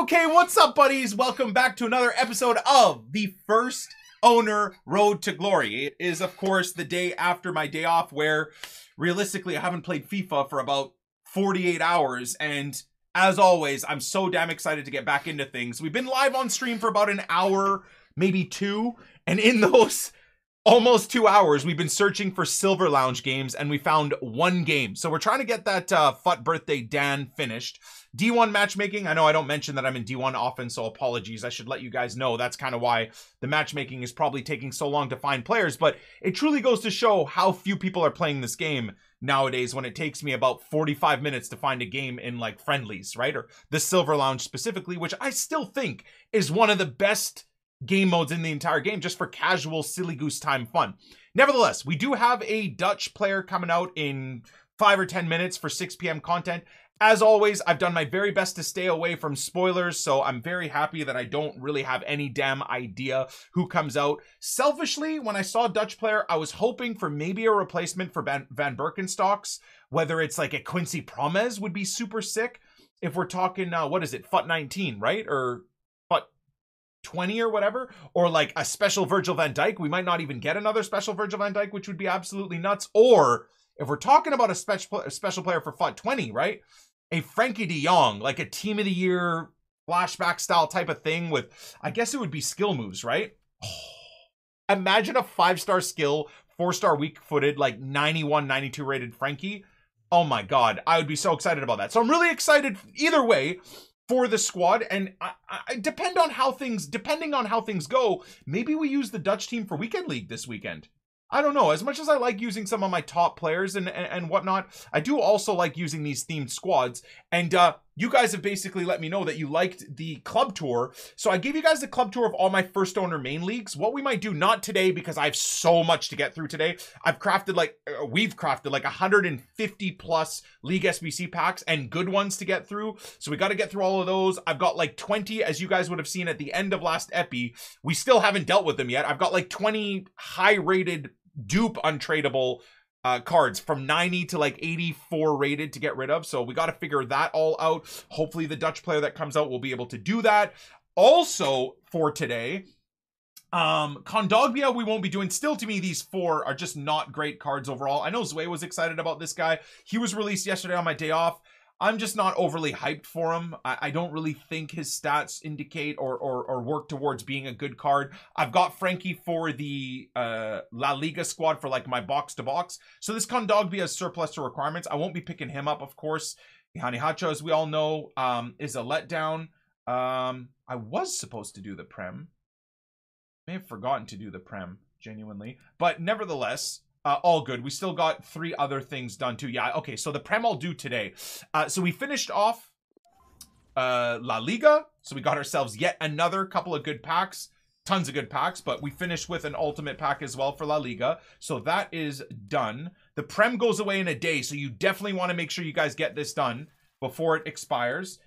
Okay. What's up, buddies? Welcome back to another episode of the First Owner Road to Glory. It is, of course, the day after my day off where, realistically, I haven't played FIFA for about 48 hours. And as always, I'm so damn excited to get back into things. We've been live on stream for about an hour, maybe two. And in those almost 2 hours, we've been searching for Silver Lounge games, and we found one game. So we're trying to get that FUT Birthday Dan finished. D1 matchmaking, I know I don't mention that I'm in D1 often, so apologies. I should let you guys know that's kind of why the matchmaking is probably taking so long to find players, but it truly goes to show how few people are playing this game nowadays when it takes me about 45 minutes to find a game in like friendlies, right? Or the Silver Lounge specifically, which I still think is one of the best game modes in the entire game, just for casual silly goose time fun. Nevertheless, we do have a Dutch player coming out in 5 or 10 minutes for 6 p.m. content. As always, I've done my very best to stay away from spoilers, so I'm very happy that I don't really have any damn idea who comes out. Selfishly, when I saw Dutch player, I was hoping for maybe a replacement for Van Birkenstocks, whether it's like a Quincy Promes would be super sick. If we're talking, what is it, FUT 19, right? Or 20 or whatever, or like a special Virgil van Dijk. We might not even get another special Virgil van Dijk, which would be absolutely nuts. Or if we're talking about a special player for FUT 20, right? A Frankie de Jong, like a team of the year flashback style type of thing with, I guess it would be skill moves, right? Imagine a 5-star skill, 4-star weak footed, like 91, 92 rated Frankie. Oh my God, I would be so excited about that. So I'm really excited either way for the squad, and I depending on how things go, maybe we use the Dutch team for Weekend League this weekend. I don't know. As much as I like using some of my top players and whatnot, I do also like using these themed squads. And you guys have basically let me know that you liked the club tour. So I gave you guys the club tour of all my first owner main leagues. What we might do, not today because I have so much to get through today. We've crafted like 150 plus League SBC packs and good ones to get through. So we got to get through all of those. I've got like 20, as you guys would have seen at the end of last epi. We still haven't dealt with them yet. I've got like 20 high rated dupe untradeable cards from 90 to like 84 rated to get rid of. So we got to figure that all out. Hopefully the Dutch player that comes out will be able to do that. Also for today, Kondogbia we won't be doing. Still, to me, these 4 are just not great cards overall. I know Zway was excited about this guy. He was released yesterday on my day off. I'm just not overly hyped for him. I don't really think his stats indicate or work towards being a good card. I've got Frankie for the La Liga squad for like my box-to-box. So this Kondogbia is surplus to requirements. I won't be picking him up, of course. Ihani Hacho, as we all know, is a letdown. I was supposed to do the Prem. May have forgotten to do the Prem, genuinely. But nevertheless, all good. We still got 3 other things done too. Yeah, okay, so the Prem I'll do today. So we finished off La Liga. So we got ourselves yet another couple of good packs. Tons of good packs, but we finished with an ultimate pack as well for La Liga. So that is done. The Prem goes away in a day, so you definitely want to make sure you guys get this done before it expires.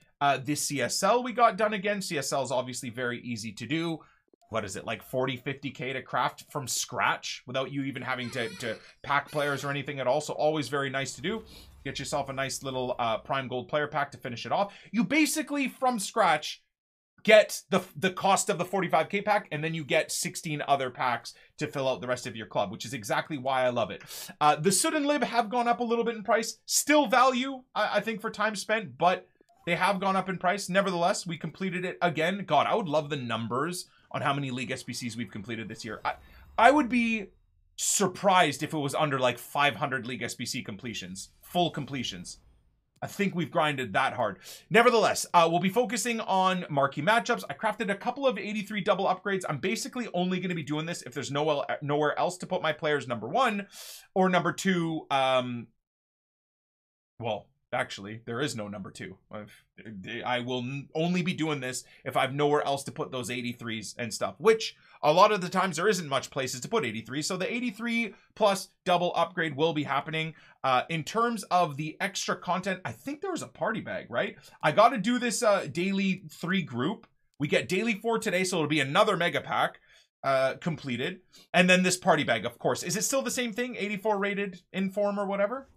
This CSL we got done again. CSL is obviously very easy to do. What is it, like 40, 50K to craft from scratch without you even having to pack players or anything at all. So always very nice to do. Get yourself a nice little Prime Gold player pack to finish it off. You basically, from scratch, get the cost of the 45K pack, and then you get 16 other packs to fill out the rest of your club, which is exactly why I love it. The Sud and Lib have gone up a little bit in price. Still value, I think, for time spent, but they have gone up in price. Nevertheless, we completed it again. God, I would love the numbers on how many League SBCs we've completed this year. I would be surprised if it was under like 500 League SBC completions, full completions. I think we've grinded that hard. Nevertheless, we'll be focusing on marquee matchups. I crafted a couple of 83 double upgrades. I'm basically only going to be doing this if there's nowhere else to put my players, number 1, or number 2, well, actually, there is no number 2. I will only be doing this if I have nowhere else to put those 83s and stuff, which a lot of the times there isn't much places to put 83. So the 83 plus double upgrade will be happening. In terms of the extra content, I think there was a party bag, right? I got to do this daily 3 group. We get daily 4 today, so it'll be another mega pack completed. And then this party bag, of course. Is it still the same thing? 84 rated inform or whatever?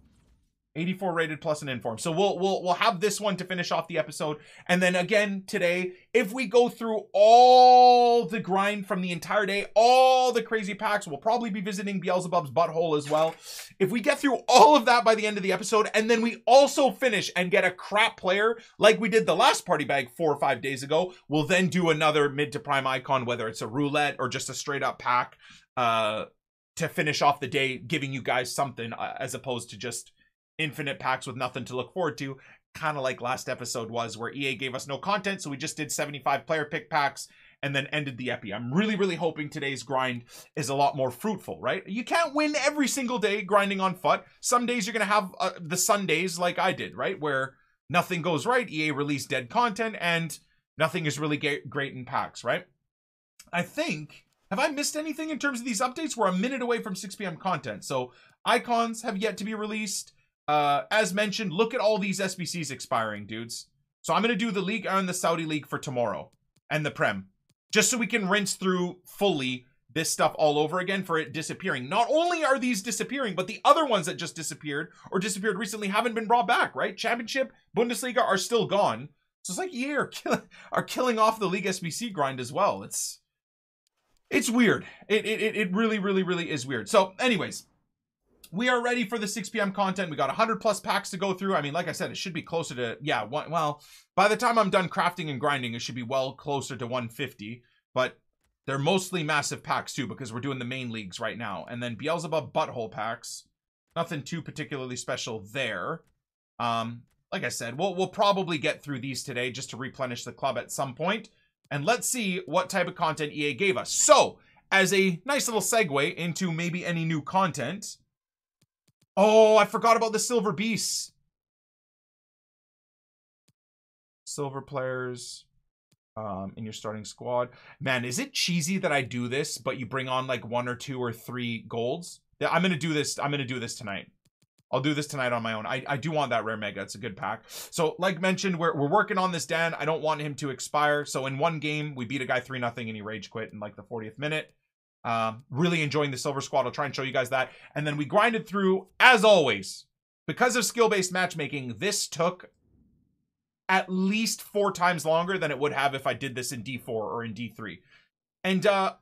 84 rated plus an inform. So we'll have this one to finish off the episode. And then again today, if we go through all the grind from the entire day, all the crazy packs, we'll probably be visiting Beelzebub's butthole as well. If we get through all of that by the end of the episode, and then we also finish and get a crap player like we did the last party bag 4 or 5 days ago, we'll then do another mid to prime icon, whether it's a roulette or just a straight up pack, to finish off the day, giving you guys something as opposed to just infinite packs with nothing to look forward to, kind of like last episode was, where EA gave us no content, so we just did 75 player pick packs and then ended the epi. I'm really hoping today's grind is a lot more fruitful, right? You can't win every single day grinding on FUT. Some days you're gonna have the Sundays like I did, right, where nothing goes right, EA released dead content, and nothing is really great in packs, right? I think, have I missed anything in terms of these updates? We're a minute away from 6 p.m. content, so icons have yet to be released. As mentioned, look at all these SBCs expiring, dudes. So I'm going to do the League and the Saudi League for tomorrow. And the Prem. Just so we can rinse through fully this stuff all over again for it disappearing. Not only are these disappearing, but the other ones that just disappeared or disappeared recently haven't been brought back, right? Championship, Bundesliga are still gone. So it's like EA are killing off the League SBC grind as well. It's weird. It really is weird. So anyways, we are ready for the 6 p.m. content. We got 100 plus packs to go through. I mean, like I said, it should be closer to, yeah, well, by the time I'm done crafting and grinding, it should be well closer to 150. But they're mostly massive packs too, because we're doing the main leagues right now. And then Beelzebub butthole packs. Nothing too particularly special there. Like I said, we'll probably get through these today just to replenish the club at some point. And let's see what type of content EA gave us. So, as a nice little segue into maybe any new content. Oh, I forgot about the silver beasts. Silver players in your starting squad. Man, is it cheesy that I do this, but you bring on like 1 or 2 or 3 golds? I'm going to do this. I'm going to do this tonight. I'll do this tonight on my own. I do want that rare mega. It's a good pack. So like mentioned, we're working on this Dan. I don't want him to expire. So in one game, we beat a guy 3-0 and he rage quit in like the 40th minute. Really enjoying the silver squad. I'll try and show you guys that. And then we grinded through, as always, because of skill-based matchmaking, this took at least 4 times longer than it would have if I did this in D4 or in D3. And I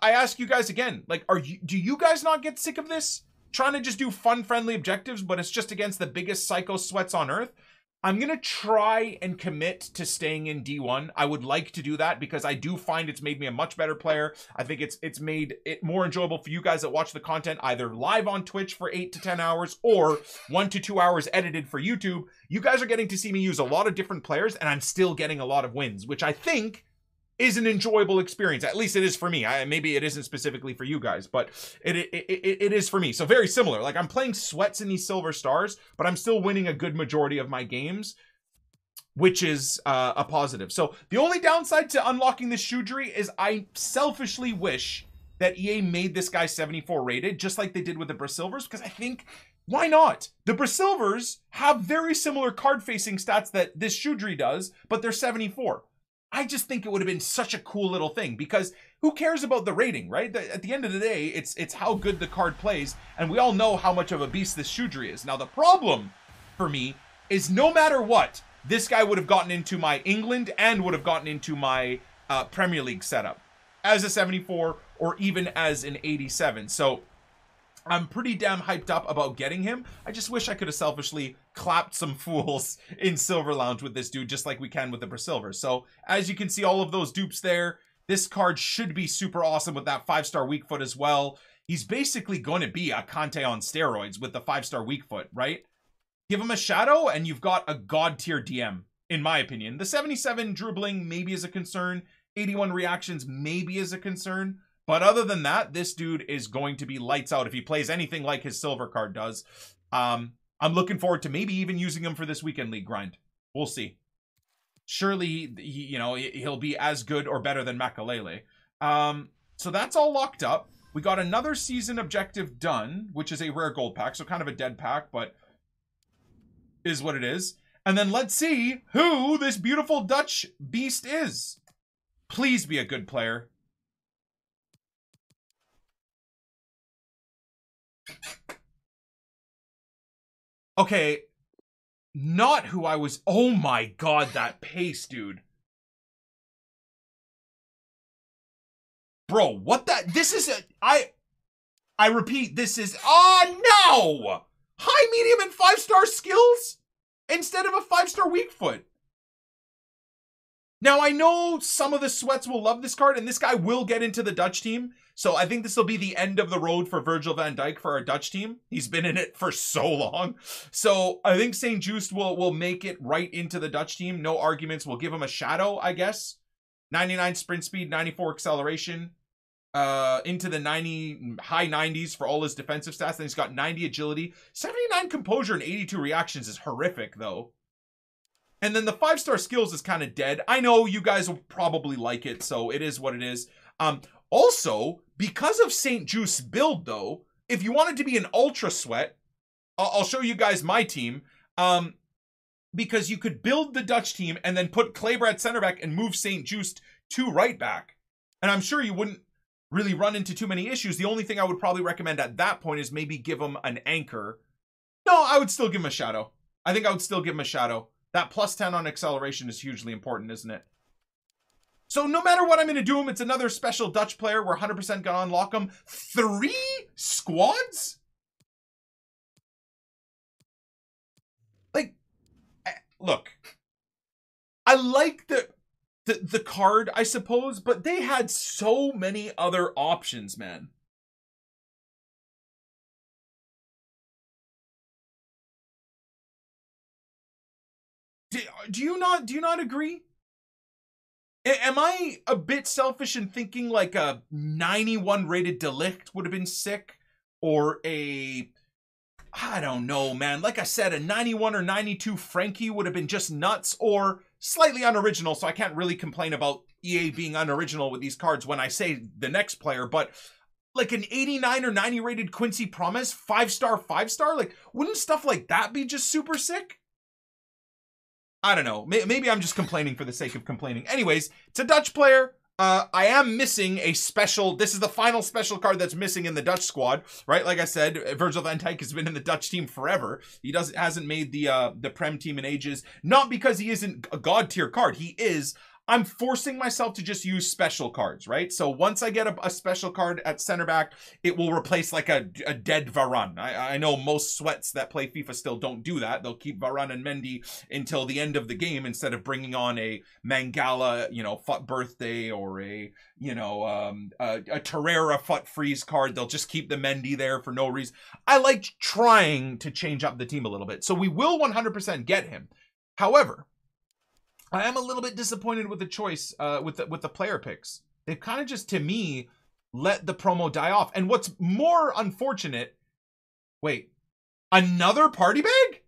ask you guys again, like, do you guys not get sick of this? Trying to just do fun-friendly objectives, but it's just against the biggest psycho sweats on earth. I'm going to try and commit to staying in D1. I would like to do that because I do find it's made me a much better player. I think it's made it more enjoyable for you guys that watch the content either live on Twitch for 8 to 10 hours or 1 to 2 hours edited for YouTube. You guys are getting to see me use a lot of different players and I'm still getting a lot of wins, which I think is an enjoyable experience. At least it is for me. Maybe it isn't specifically for you guys, but it is for me. So very similar. Like I'm playing sweats in these silver stars, but I'm still winning a good majority of my games, which is a positive. So the only downside to unlocking this Shudri is I selfishly wish that EA made this guy 74 rated, just like they did with the Brasilvers, because I think, why not? The Brasilvers have very similar card facing stats that this Shudri does, but they're 74. I just think it would have been such a cool little thing because who cares about the rating, right? At the end of the day, it's how good the card plays, and we all know how much of a beast this Shudri is. Now, the problem for me is no matter what, this guy would have gotten into my England and would have gotten into my Premier League setup as a 74 or even as an 87. So I'm pretty damn hyped up about getting him. I just wish I could have selfishly clapped some fools in Silver Lounge with this dude, just like we can with the Brasilver. So as you can see, all of those dupes there, this card should be super awesome with that 5-star weak foot as well. He's basically going to be a Kante on steroids with the 5-star weak foot, right? Give him a shadow and you've got a god tier DM, in my opinion. The 77 dribbling maybe is a concern. 81 reactions maybe is a concern. But other than that, this dude is going to be lights out if he plays anything like his silver card does. I'm looking forward to maybe even using him for this weekend league grind. We'll see. Surely, he'll be as good or better than Makalele. So that's all locked up. We got another season objective done, which is a rare gold pack. So kind of a dead pack, but is what it is. And then let's see who this beautiful Dutch beast is. Please be a good player. Okay, not who I was. Oh my god, that pace, dude. Bro, what that? This is a... I repeat, this is... Oh, no! High, medium, and 5-star skills instead of a 5-star weak foot. Now, I know some of the sweats will love this card, and this guy will get into the Dutch team. So I think this will be the end of the road for Virgil van Dijk for our Dutch team. He's been in it for so long. So I think St. Just will make it right into the Dutch team. No arguments. We'll give him a shadow, I guess. 99 sprint speed, 94 acceleration. Into the high 90s for all his defensive stats. Then he's got 90 agility. 79 composure and 82 reactions is horrific, though. And then the 5-star skills is kind of dead. I know you guys will probably like it, so it is what it is. Also, because of St. Juice build, though, if you wanted to be an ultra sweat, I'll show you guys my team. Because you could build the Dutch team and then put Kleber at center back and move St. Juice to right back. And I'm sure you wouldn't really run into too many issues. The only thing I would probably recommend at that point is maybe give him an anchor. No, I would still give him a shadow. I think I would still give him a shadow. That plus 10 on acceleration is hugely important, isn't it? So no matter what I'm going to do him, it's another special Dutch player. We're 100% going to unlock him. 3 squads? Like, look, I like the card, I suppose, but they had so many other options, man. Do you not agree? Am I a bit selfish in thinking like a 91 rated De Ligt would have been sick? Or a, I don't know, man. Like I said, a 91 or 92 Frankie would have been just nuts, or slightly unoriginal, so I can't really complain about EA being unoriginal with these cards when I say the next player, but like an 89 or 90 rated Quincy Promes, 5-star, 5-star, like wouldn't stuff like that be just super sick? I don't know. Maybe I'm just complaining for the sake of complaining. Anyways, it's a Dutch player. I am missing a special... This is the final special card that's missing in the Dutch squad, right? Like I said, Virgil van Dijk has been in the Dutch team forever. He hasn't made the Prem team in ages. Not because he isn't a god tier card. He is. I'm forcing myself to just use special cards, right? So once I get a special card at center back, it will replace like a dead Varane. I know most sweats that play FIFA still don't do that. They'll keep Varane and Mendy until the end of the game instead of bringing on a Mangala, FUT birthday, or a Torreira FUT freeze card. They'll just keep the Mendy there for no reason. I like trying to change up the team a little bit. So we will 100% get him. However, I am a little bit disappointed with the choice, with the player picks. They've kind of just, to me, let the promo die off. And what's more unfortunate... Wait. Another party bag?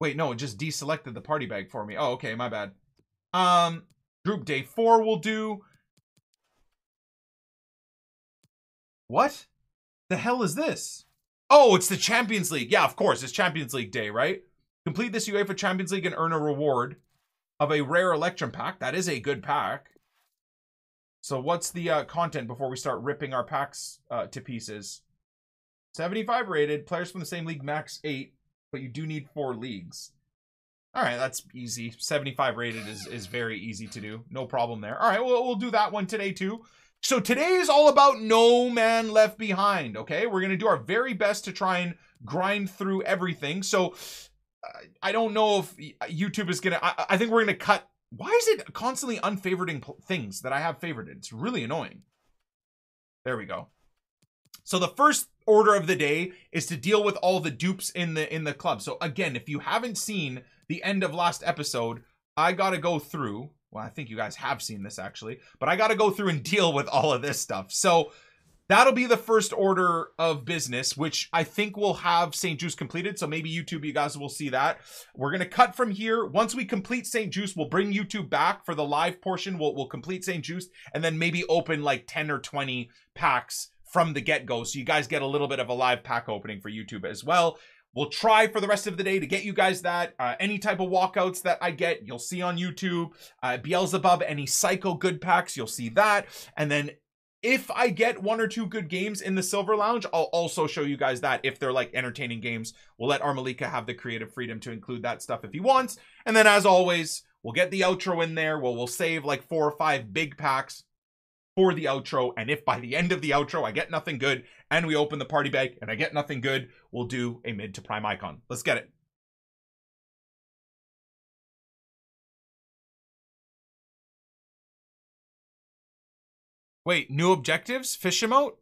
Wait, no, it just deselected the party bag for me. Oh, okay, my bad. Group day 4 will do. What the hell is this? Oh, it's the Champions League. Yeah, of course, it's Champions League day, right? Complete this UEFA Champions League and earn a reward of a rare Electrum pack. That is a good pack. So what's the content before we start ripping our packs to pieces? 75 rated. Players from the same league, max 8. But you do need 4 leagues. All right, that's easy. 75 rated is very easy to do. No problem there. All right, we'll do that one today too. So today is all about No Man Left Behind, okay? We're going to do our very best to try and grind through everything. So... I don't know if YouTube is going to... I think we're going to cut... Why is it constantly unfavoriting things that I have favorited? It's really annoying. There we go. So the first order of the day is to deal with all the dupes in the club. So again, if you haven't seen the end of last episode, I got to go through... Well, I think you guys have seen this actually. But I got to go through and deal with all of this stuff. So... that'll be the first order of business, which I think will have St. Juice completed. So maybe YouTube, you guys will see that. We're going to cut from here. Once we complete St. Juice, we'll bring YouTube back for the live portion. We'll complete St. Juice and then maybe open like 10 or 20 packs from the get-go. So you guys get a little bit of a live pack opening for YouTube as well. We'll try for the rest of the day to get you guys that. Any type of walkouts that I get, you'll see on YouTube. Beelzebub, any Psycho good packs, you'll see that. And then If I get 1 or 2 good games in the Silver Lounge, I'll also show you guys that if they're like entertaining games. We'll let Armalika have the creative freedom to include that stuff if he wants. And then as always, we'll get the outro in there. We'll save like 4 or 5 big packs for the outro. And if by the end of the outro I get nothing good and we open the party bag and I get nothing good, we'll do a mid to prime icon. Let's get it. Wait, new objectives? Fish emote?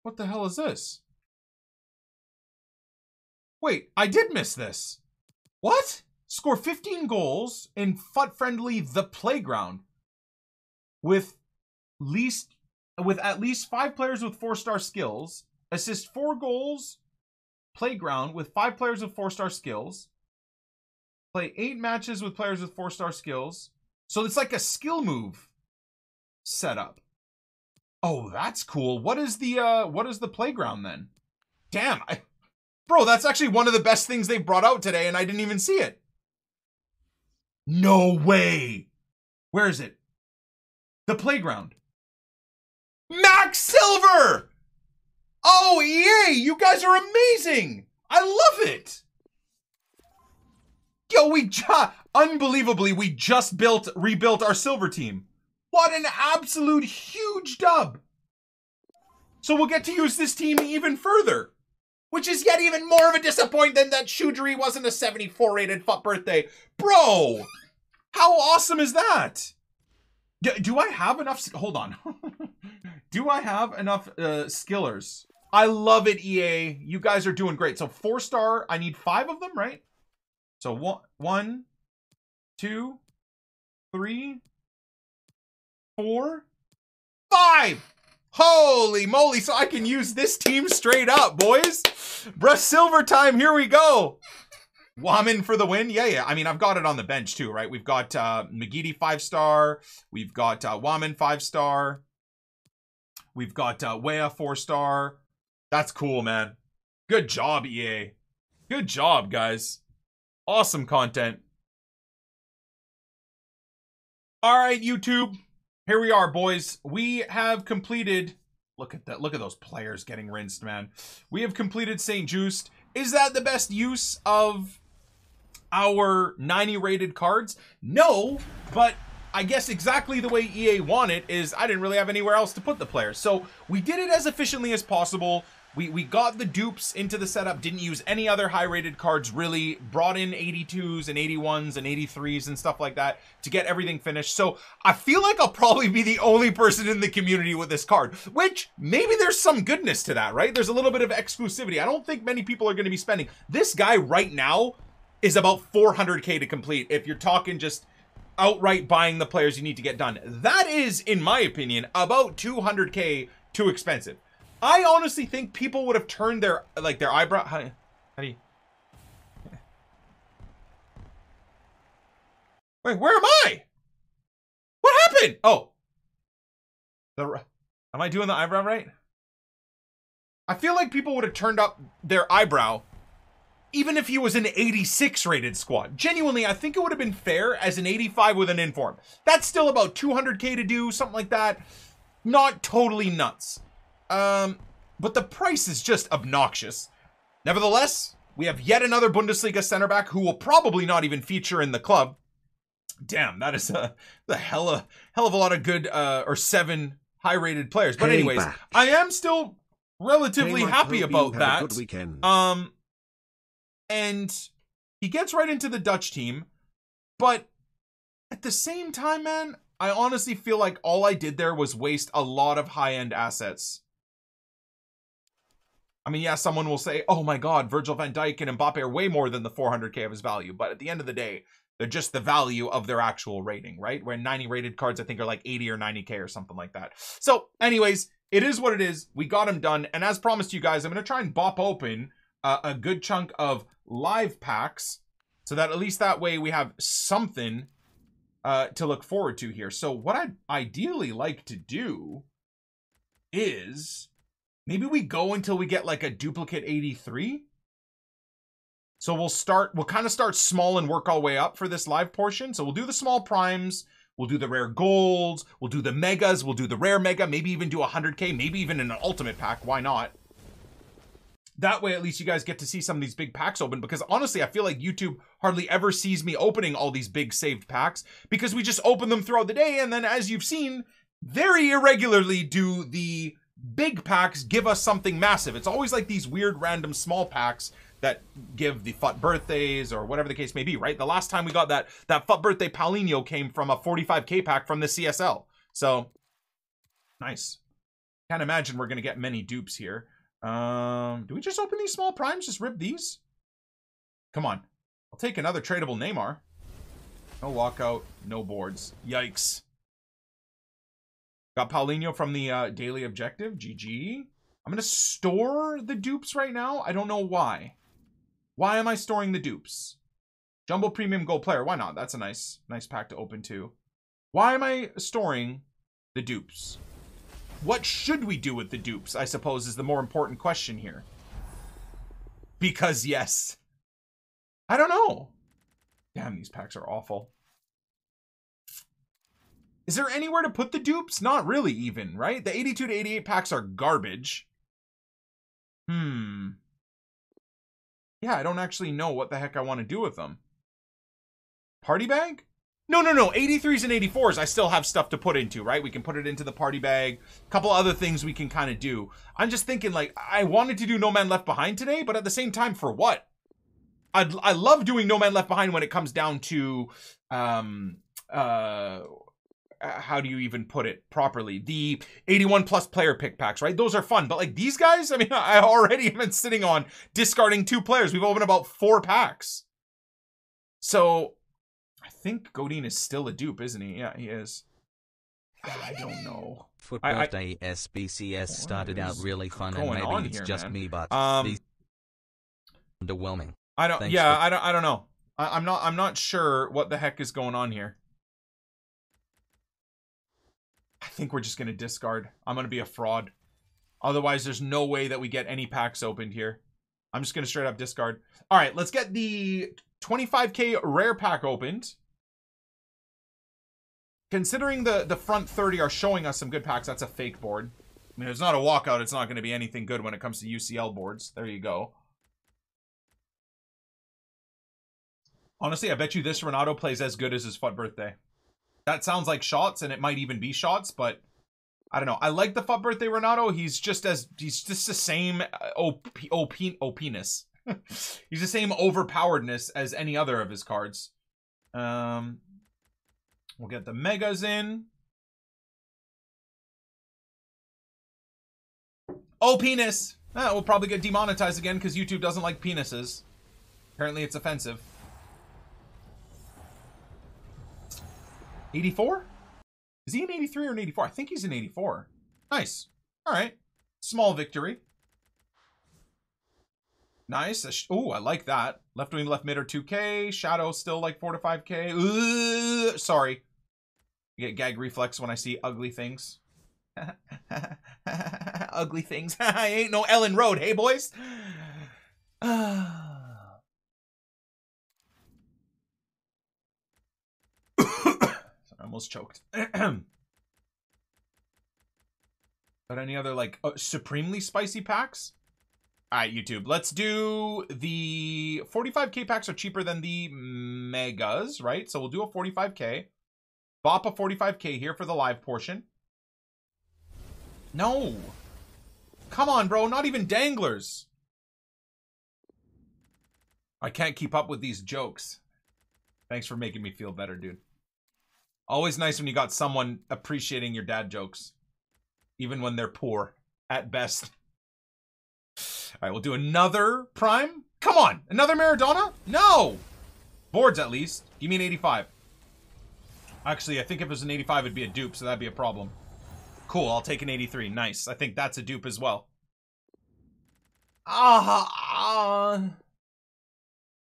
What the hell is this? Wait, I did miss this. What? Score 15 goals in FUT friendly The Playground with at least 5 players with 4-star skills. Assist 4 goals. Playground with 5 players with 4-star skills. Play 8 matches with players with 4-star skills. So it's like a skill move setup. Oh, that's cool. What is the Playground then? Damn, bro, that's actually one of the best things they brought out today, and I didn't even see it. No way. Where is it? The Playground. Max Silver! Oh, EA, you guys are amazing! I love it! Yo, unbelievably, we just rebuilt our silver team. What an absolute huge dub! So we'll get to use this team even further. Which is yet even more of a disappointment that Shudri wasn't a 74 rated FUT birthday. Bro! How awesome is that? Do I have enough? Hold on. Do I have enough skillers? I love it, EA. You guys are doing great. So 4-star, I need 5 of them, right? So 1, 2, 3, 4, 5. Holy moly, so I can use this team straight up, boys. Bruh, silver time, here we go. Waman for the win. Yeah. I mean, I've got it on the bench too, right? We've got McGeady 5-star. We've got Waman 5-star. We've got Wea 4-star. That's cool, man. Good job, EA. Good job, guys. Awesome content. All right, YouTube. Here we are, boys. We have completed... Look at that. Look at those players getting rinsed, man. We have completed St. Just. Is that the best use of our 90 rated cards? No, but I guess exactly the way EA wanted is I didn't really have anywhere else to put the players. So we did it as efficiently as possible. We got the dupes into the setup, didn't use any other high-rated cards, really. Brought in 82s and 81s and 83s and stuff like that to get everything finished. So I feel like I'll probably be the only person in the community with this card, which maybe there's some goodness to that, right? There's a little bit of exclusivity. I don't think many people are going to be spending. This guy right now is about 400k to complete if you're talking just outright buying the players you need to get done. That is, in my opinion, about 200k too expensive. I honestly think people would have turned their eyebrow. How do you? Wait, where am I? What happened? Oh, am I doing the eyebrow right? I feel like people would have turned up their eyebrow, even if he was an 86 rated squad. Genuinely, I think it would have been fair as an 85 with an inform. That's still about 200k to do, something like that. Not totally nuts. But the price is just obnoxious. Nevertheless, we have yet another Bundesliga center back who will probably not even feature in the club. Damn, that is the hell of a lot of good or 7 high-rated players. But anyways, I am still relatively happy about that. Good weekend. And he gets right into the Dutch team, but at the same time, man, I honestly feel like all I did there was waste a lot of high-end assets. I mean, yeah, someone will say, oh my god, Virgil van Dijk and Mbappe are way more than the 400k of his value. But at the end of the day, they're just the value of their actual rating, right? Where 90 rated cards, I think, are like 80 or 90k or something like that. So anyways, it is what it is. We got him done. And as promised you guys, I'm going to try and bop open a good chunk of live packs so that at least that way we have something to look forward to here. So what I'd ideally like to do is maybe we go until we get like a duplicate 83. So we'll kind of start small and work our way up for this live portion. So we'll do the small primes, we'll do the rare golds, we'll do the megas, we'll do the rare mega, maybe even do 100k, maybe even in an ultimate pack. Why not? That way, at least you guys get to see some of these big packs open, because honestly, I feel like YouTube hardly ever sees me opening all these big saved packs, because we just open them throughout the day. And then, as you've seen, very irregularly do the big packs give us something massive. It's always like these weird random small packs that give the FUT birthdays or whatever the case may be, right? The last time we got that FUT birthday Paulinho came from a 45k pack from the CSL. So, nice. Can't imagine we're going to get many dupes here. Do we just open these small primes? Just rip these? Come on. I'll take another tradable Neymar. No walkout, no boards. Yikes. Got Paulinho from the daily objective. GG. I'm going to store the dupes right now. I don't know why. Why am I storing the dupes? Jumbo Premium Gold Player. Why not? That's a nice pack to open too. Why am I storing the dupes? What should we do with the dupes, I suppose, is the more important question here. Because yes. I don't know. Damn, these packs are awful. Is there anywhere to put the dupes? Not really even, right? The 82 to 88 packs are garbage. Yeah, I don't actually know what the heck I want to do with them. Party bag? No. 83s and 84s, I still have stuff to put into, right? We can put it into the party bag. A couple other things we can kind of do. I'm just thinking, like, I wanted to do No Man Left Behind today, but at the same time, for what? I love doing No Man Left Behind when it comes down to, how do you even put it properly? The 81 plus player pick packs, right? Those are fun. But like these guys, I mean, I already have been sitting on discarding 2 players. We've opened about 4 packs. So I think Godin is still a dupe, isn't he? Yeah, he is. I don't know. FUT birthday SBCS started out really fun, and maybe it's just me, but underwhelming. I don't. Thanks yeah, I don't know. I'm not sure what the heck is going on here. I think we're just gonna discard. I'm gonna be a fraud. Otherwise, there's no way that we get any packs opened here. I'm just gonna straight up discard. All right, let's get the 25k rare pack opened. Considering the front 30 are showing us some good packs, that's a fake board. I mean, if it's not a walkout, it's not going to be anything good when it comes to UCL boards. There you go. Honestly, I bet you this Ronaldo plays as good as his FUT birthday. That sounds like shots, and it might even be shots, but I don't know. I like the FUT birthday Ronaldo. He's just the same OP-ness. He's the same overpoweredness as any other of his cards. We'll get the megas in. Oh, penis. We'll probably get demonetized again because YouTube doesn't like penises. Apparently it's offensive. 84? Is he an 83 or an 84? I think he's an 84. Nice. All right. Small victory. Nice. Oh, I like that. Left wing, left mid are 2k. Shadow still like 4 to 5k. Sorry. I get gag reflex when I see ugly things. Ugly things. I ain't no Ellen Road. Hey, boys. I almost choked. But any other like supremely spicy packs? All right, YouTube. Let's do the 45k packs are cheaper than the megas, right? So we'll do a 45k. Bop a 45k here for the live portion. No. Come on, bro. Not even danglers. I can't keep up with these jokes. Thanks for making me feel better, dude. Always nice when you got someone appreciating your dad jokes. Even when they're poor, at best. All right, we'll do another prime. Come on. Another Maradona? No. Boards, at least. Give me an 85. Actually, I think if it was an 85, it'd be a dupe, so that'd be a problem. Cool, I'll take an 83. Nice. I think that's a dupe as well.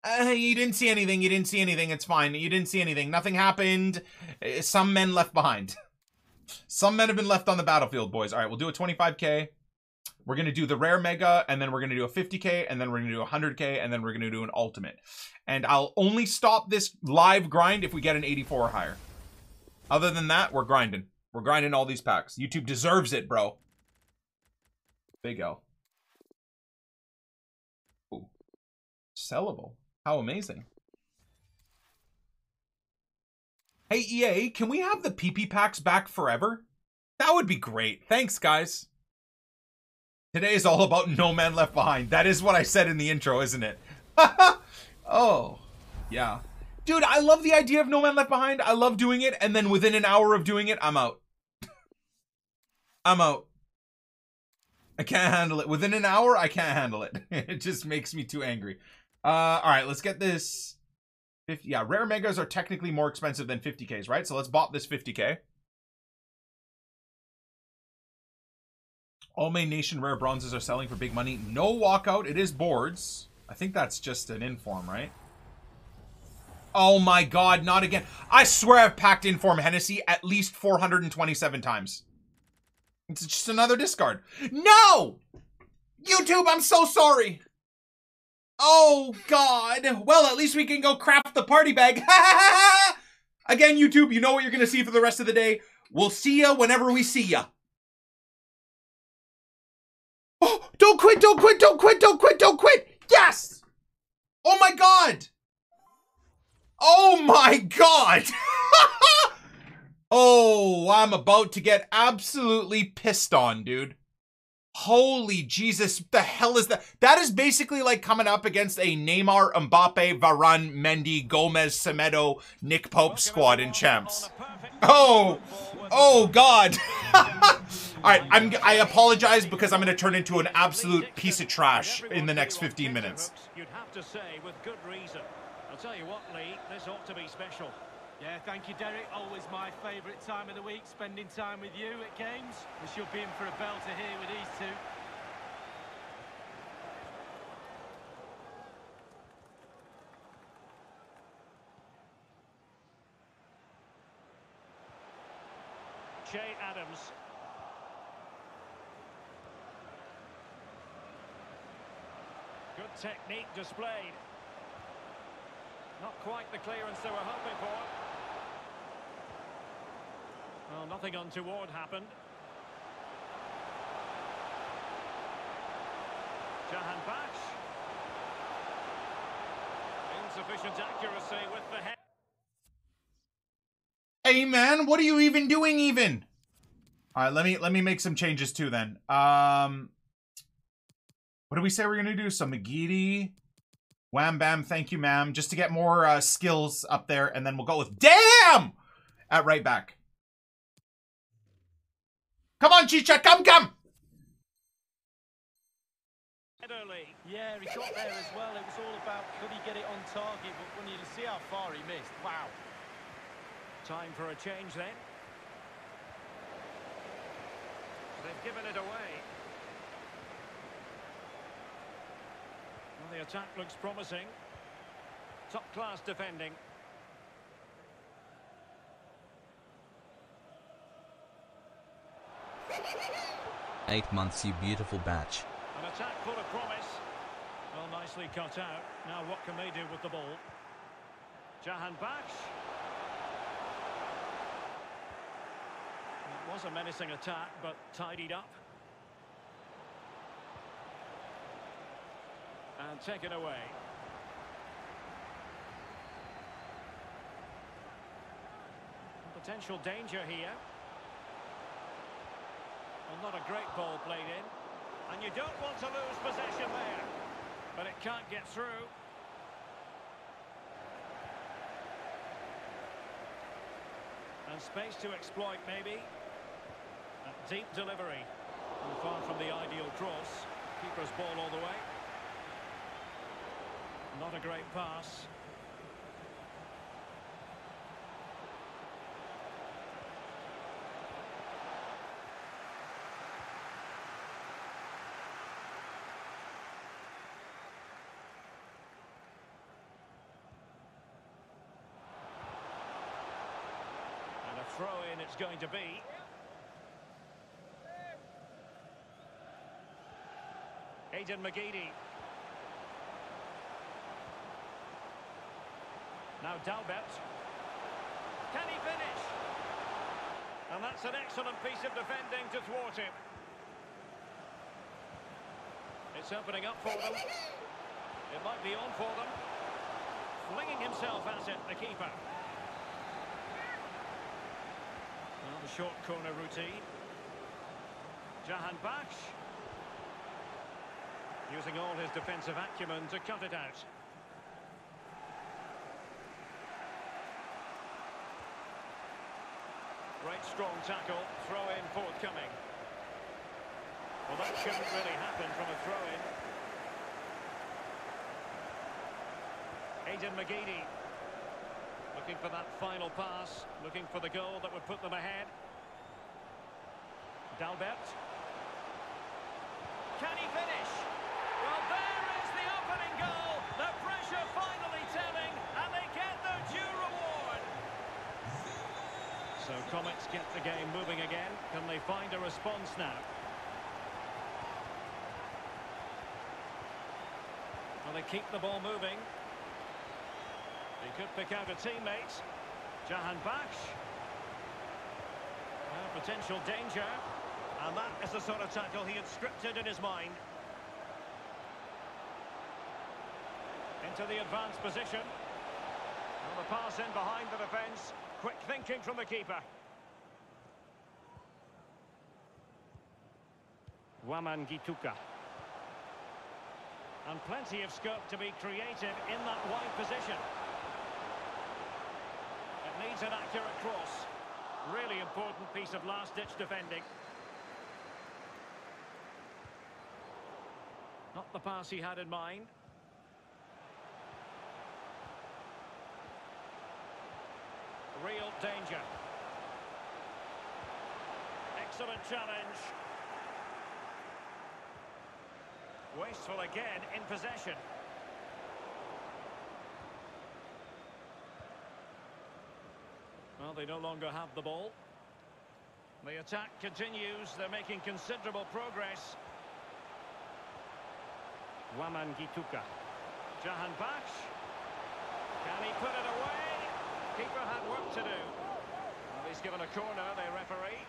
You didn't see anything. You didn't see anything. It's fine. You didn't see anything. Nothing happened. Some men left behind. Some men have been left on the battlefield, boys. All right, we'll do a 25K. We're going to do the rare mega, and then we're going to do a 50K, and then we're going to do a 100K, and then we're going to do an ultimate. And I'll only stop this live grind if we get an 84 or higher. Other than that, we're grinding. We're grinding all these packs. YouTube deserves it, bro. Big L. Ooh. Sellable. How amazing. Hey, EA, can we have the PP packs back forever? That would be great. Thanks, guys. Today is all about No Man Left Behind. That is what I said in the intro, isn't it? Oh, yeah. Dude, I love the idea of No Man Left Behind. I love doing it, and then within an hour of doing it, I'm out. I'm out. I can't handle it. Within an hour, I can't handle it. It just makes me too angry. All right, let's get this. 50, yeah, rare megas are technically more expensive than 50Ks, right? So let's bop this 50K. All main nation rare bronzes are selling for big money. No walkout. It is boards. I think that's just an inform, right? Oh my god, not again. I swear I've packed inform Hennessy at least 427 times. It's just another discard. No! YouTube, I'm so sorry. Oh, God. Well, at least we can go craft the party bag. Again, YouTube, you know what you're going to see for the rest of the day. We'll see ya whenever we see ya. Oh, don't quit, don't quit, don't quit, don't quit, don't quit. Yes! Oh, my God. Oh, my God. Oh, I'm about to get absolutely pissed on, dude. Holy Jesus, what the hell is that? That is basically like coming up against a Neymar, Mbappe, Varane, Mendy, Gomez, Semedo, Nick Pope squad in champs. Oh, oh God. All right, I apologize because I'm going to turn into an absolute piece of trash in the next 15 minutes. You'd have to say with good reason. I'll tell you what, Lee, this ought to be special. Yeah, thank you, Derek. Always my favourite time of the week, spending time with you at games. We should be in for a belter here with these two. Che Adams. Good technique displayed. Not quite the clearance they were hoping for. Well, nothing untoward happened. Jahanbakhsh. Insufficient accuracy with the head. Hey man, what are you even doing even? All right, let me make some changes too then. What do we say we're gonna do? So McGeady, wham bam, thank you ma'am, just to get more skills up there, and then we'll go with damn at right back. Come on, Chicha, come. Yeah, he got there as well. It was all about could he get it on target, but when you see how far he missed, wow. Time for a change then. They've given it away. Well, the attack looks promising. Top-class defending. 8 months, you beautiful batch. An attack full of promise. Well, nicely cut out. Now what can they do with the ball? Jahanbakhsh. It was a menacing attack, but tidied up. And taken away. Potential danger here. Well, not a great ball played in. And you don't want to lose possession there. But it can't get through. And space to exploit, maybe. A deep delivery. And far from the ideal cross. Keeper's ball all the way. Not a great pass. throw-in it's going to be. Aidan McGeady. Now Dalbert. Can he finish? And that's an excellent piece of defending to thwart him. It's opening up for them. It might be on for them. Flinging himself at it, the keeper. Well, the short corner routine. Jahan Baksh. Using all his defensive acumen to cut it out. Great strong tackle, throw-in forthcoming. Well, that shouldn't really happen from a throw-in. Aidan McGeady looking for that final pass, looking for the goal that would put them ahead. Dalbert. Can he finish? Well, there is the opening goal. The pressure finally telling, and they get their due reward. So Comets get the game moving again. Can they find a response now? Well, they keep the ball moving. He could pick out a teammate. Jahan Baksh. Well, potential danger. And that is the sort of tackle he had scripted in his mind. Into the advanced position. And the pass in behind the defence. Quick thinking from the keeper. Waman Gituka. And plenty of scope to be creative in that wide position. It needs an accurate cross. Really important piece of last-ditch defending. Not the pass he had in mind. Real danger. Excellent challenge. Wasteful again in possession. Well, they no longer have the ball. The attack continues. They're making considerable progress. Waman Gituka. Jahan Baksh. Can he put it away? Keeper had work to do. Well, he's given a corner, the referee.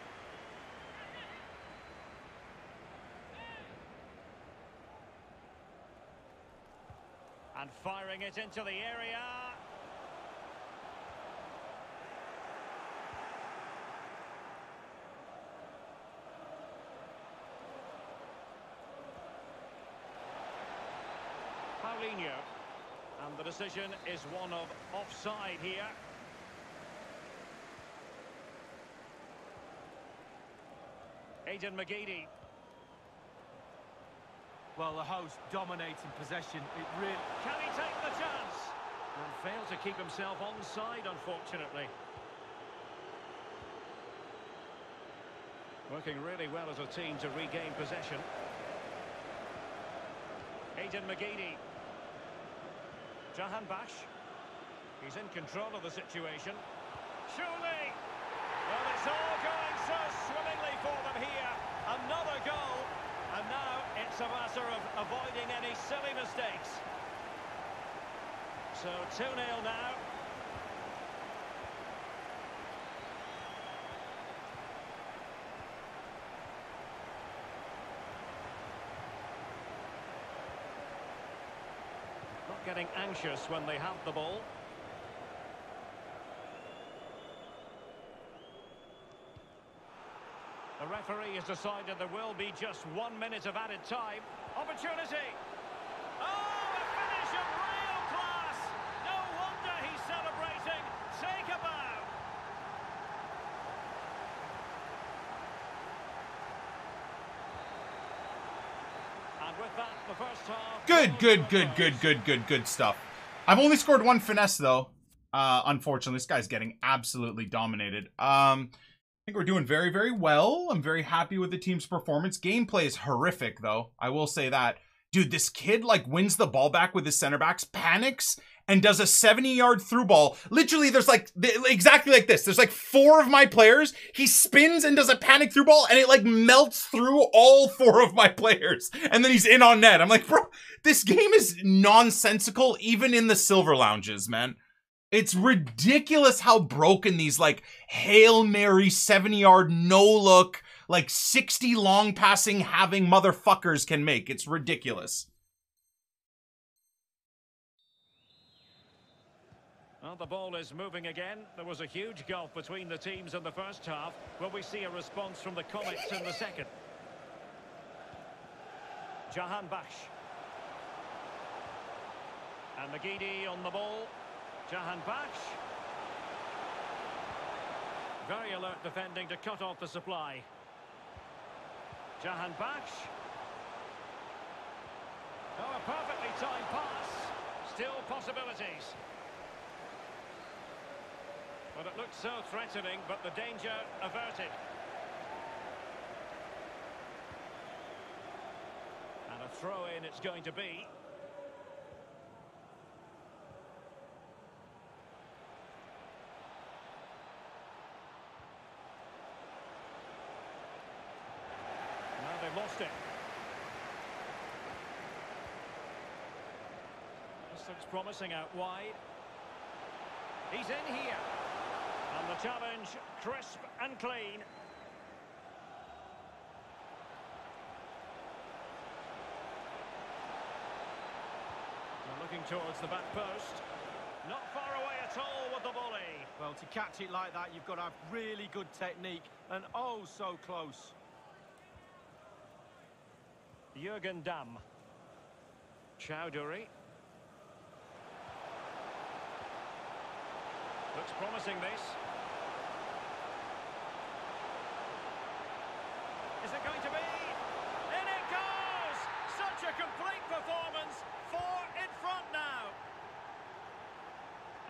And firing it into the area. Paulinho. And the decision is one of offside here. Aidan McGeady. Well, the host dominating possession. It really... Can he take the chance? And failed to keep himself onside, unfortunately. Working really well as a team to regain possession. Aidan McGeady. Jahan Baksh. He's in control of the situation. Surely! Well, it's all going so swimmingly for them here. Another goal. And now it's a matter of avoiding any silly mistakes. So 2-0 now. Not getting anxious when they have the ball. The referee has decided there will be just 1 minute of added time. Opportunity! Oh, a finish of real class! No wonder he's celebrating. Take a bow! And with that, the first half... Good stuff. I've only scored one finesse, though. Unfortunately, this guy's getting absolutely dominated. I think we're doing very, very well. I'm very happy with the team's performance. Gameplay is horrific, though. I will say that. Dude, this kid, like, wins the ball back with his center backs, panics, and does a 70-yard through ball. Literally, there's like, exactly like this. There's like 4 of my players. He spins and does a panic through ball, and it like melts through all 4 of my players. And then he's in on net. I'm like, bro, this game is nonsensical, even in the silver lounges, man. It's ridiculous how broken these like Hail Mary 70-yard no look, like 60 long passing having motherfuckers can make. It's ridiculous. Well, the ball is moving again. There was a huge gulf between the teams in the first half. Will we see a response from the Comets in the second? Jahan Bash. And McGeady on the ball. Jahan Bash. Very alert defending to cut off the supply. Jahan Bash. Oh, a perfectly timed pass. Still possibilities. But it looked so threatening, but the danger averted. And a throw-in it's going to be. Now they've lost it. This looks promising out wide. He's in here. And the challenge, crisp and clean. They're looking towards the back post. Not far away at all with the volley. Well, to catch it like that, you've got to have really good technique, and oh, so close. Jürgen Damm. Chowdhury. Looks promising, this. Is it going to be? In it goes! Such a complete performance. 4 in front now.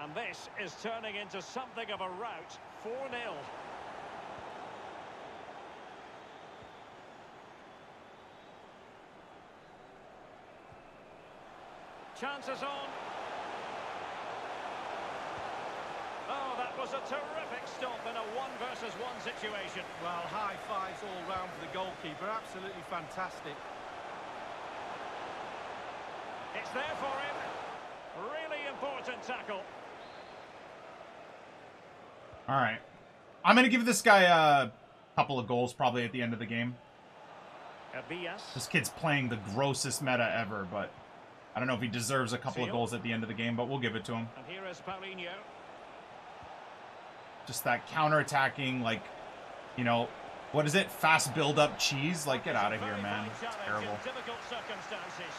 And this is turning into something of a rout. 4-0. Chances on. Oh, that was a terrific stop in a 1-versus-1 situation. Well, high fives all round for the goalkeeper. Absolutely fantastic. It's there for him. Really important tackle. All right. I'm going to give this guy a couple of goals probably at the end of the game. This kid's playing the grossest meta ever, but I don't know if he deserves a couple of goals at the end of the game, but we'll give it to him. And here is Paulinho. Just that counter-attacking, like, you know, what is it? Fast build-up cheese? Like, get out of here, man. It's terrible. Difficult circumstances.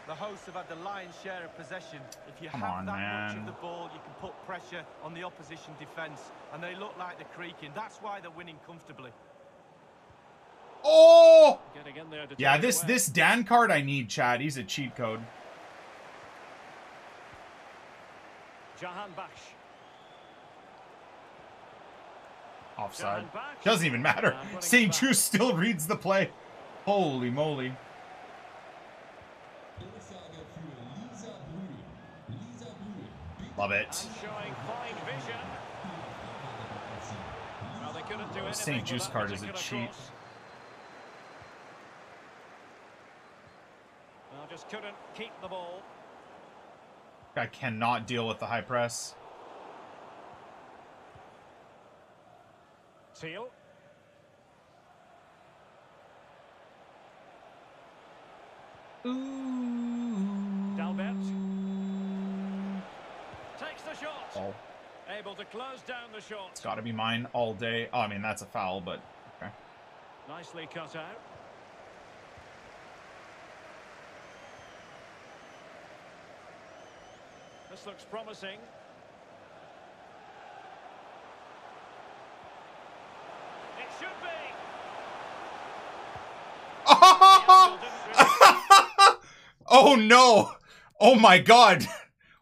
The hosts have had the lion's share of possession. If you Come have on, that man. much of the ball, you can put pressure on the opposition defence, and they look like they're creaking. That's why they're winning comfortably. Oh! Getting in there to Yeah, take it away. this Dan card I need, Chad. He's a cheat code. Jahan Bash. Offside. Jahan Bash. Doesn't even matter. St. Juice still reads the play. Holy moly. Love it. And showing fine vision. Well, they couldn't do anything. St. Juice with that card is a particular cheat. cross. Well, just couldn't keep the ball. I cannot deal with the high press. Teal. Dalbert. Takes the shot. Oh, Able to close down the shot. it's got to be mine all day. Oh, I mean, that's a foul, but okay. Nicely cut out. This looks promising. It should be. Oh no! Oh my god!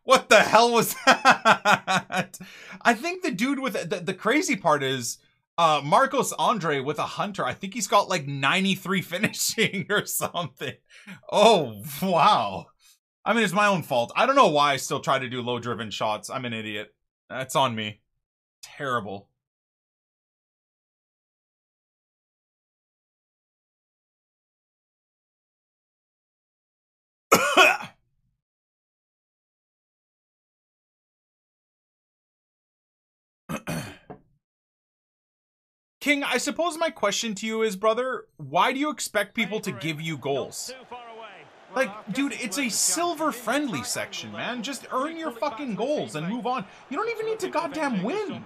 What the hell was that? I think the dude with the crazy part is Marcos Andre with a hunter. I think he's got like 93 finishing or something. Oh wow. I mean, it's my own fault. I don't know why I still try to do low-driven shots. I'm an idiot. That's on me. Terrible. King, I suppose my question to you is, brother, why do you expect people to give you goals? Like, dude, it's a silver-friendly section, man. Just earn your fucking goals and move on. You don't even need to goddamn win.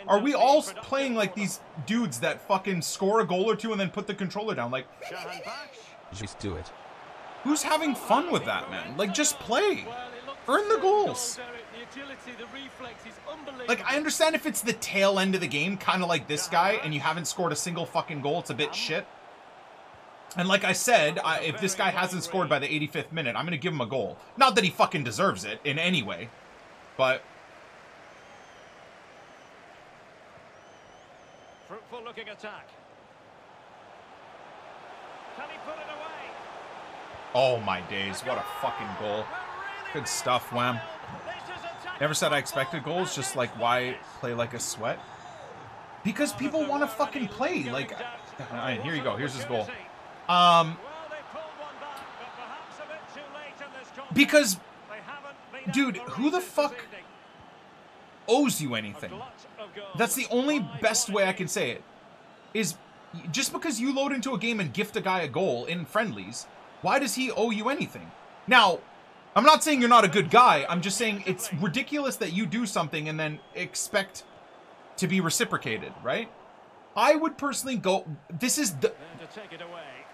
Are we all playing like these dudes that fucking score a goal or two and then put the controller down? Like, just do it. Who's having fun with that, man? Like, just play. Earn the goals. Like, I understand if it's the tail end of the game, kind of like this guy, and you haven't scored a single fucking goal, it's a bit shit. And like I said, if this guy hasn't scored by the 85th minute, I'm going to give him a goal. Not that he fucking deserves it in any way, but... Fruitful looking attack. Can he put it away? Oh my days, what a fucking goal. Good stuff, Wham. Never said I expected goals, just like, why play like a sweat? Because people want to fucking play. Like, alright, here you go, here's his goal. Because, dude, who the fuck owes you anything? That's the only best way I can say it. Is, just because you load into a game and gift a guy a goal in friendlies, why does he owe you anything? Now, I'm not saying you're not a good guy, I'm just saying it's ridiculous that you do something and then expect to be reciprocated, right? I would personally go, this is the...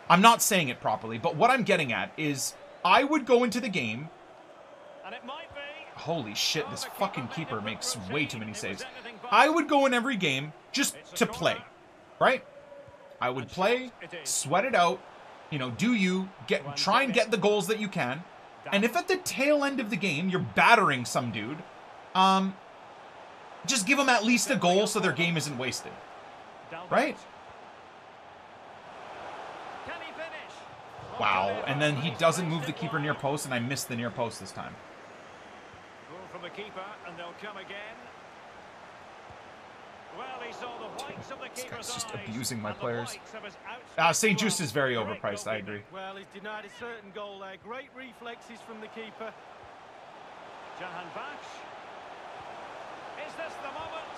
I'm not saying it properly, but what I'm getting at is I would go into the game. Holy shit, this fucking keeper makes way too many saves. I would go in every game just to play, right? I would play, sweat it out, you know, try and get the goals that you can. And if at the tail end of the game you're battering some dude, just give them at least a goal so their game isn't wasted, right? Wow, and then he doesn't move the keeper near post, and I missed the near post this time. From the keeper, and they'll come again. Well, he saw the whites of the This keeper's guy's just eyes, abusing my and the players. whites of his outstanding St. Just is very glove. overpriced, I agree. Well, he's denied a certain goal there. Great reflexes from the keeper. Jahan Bash. Is this the moment?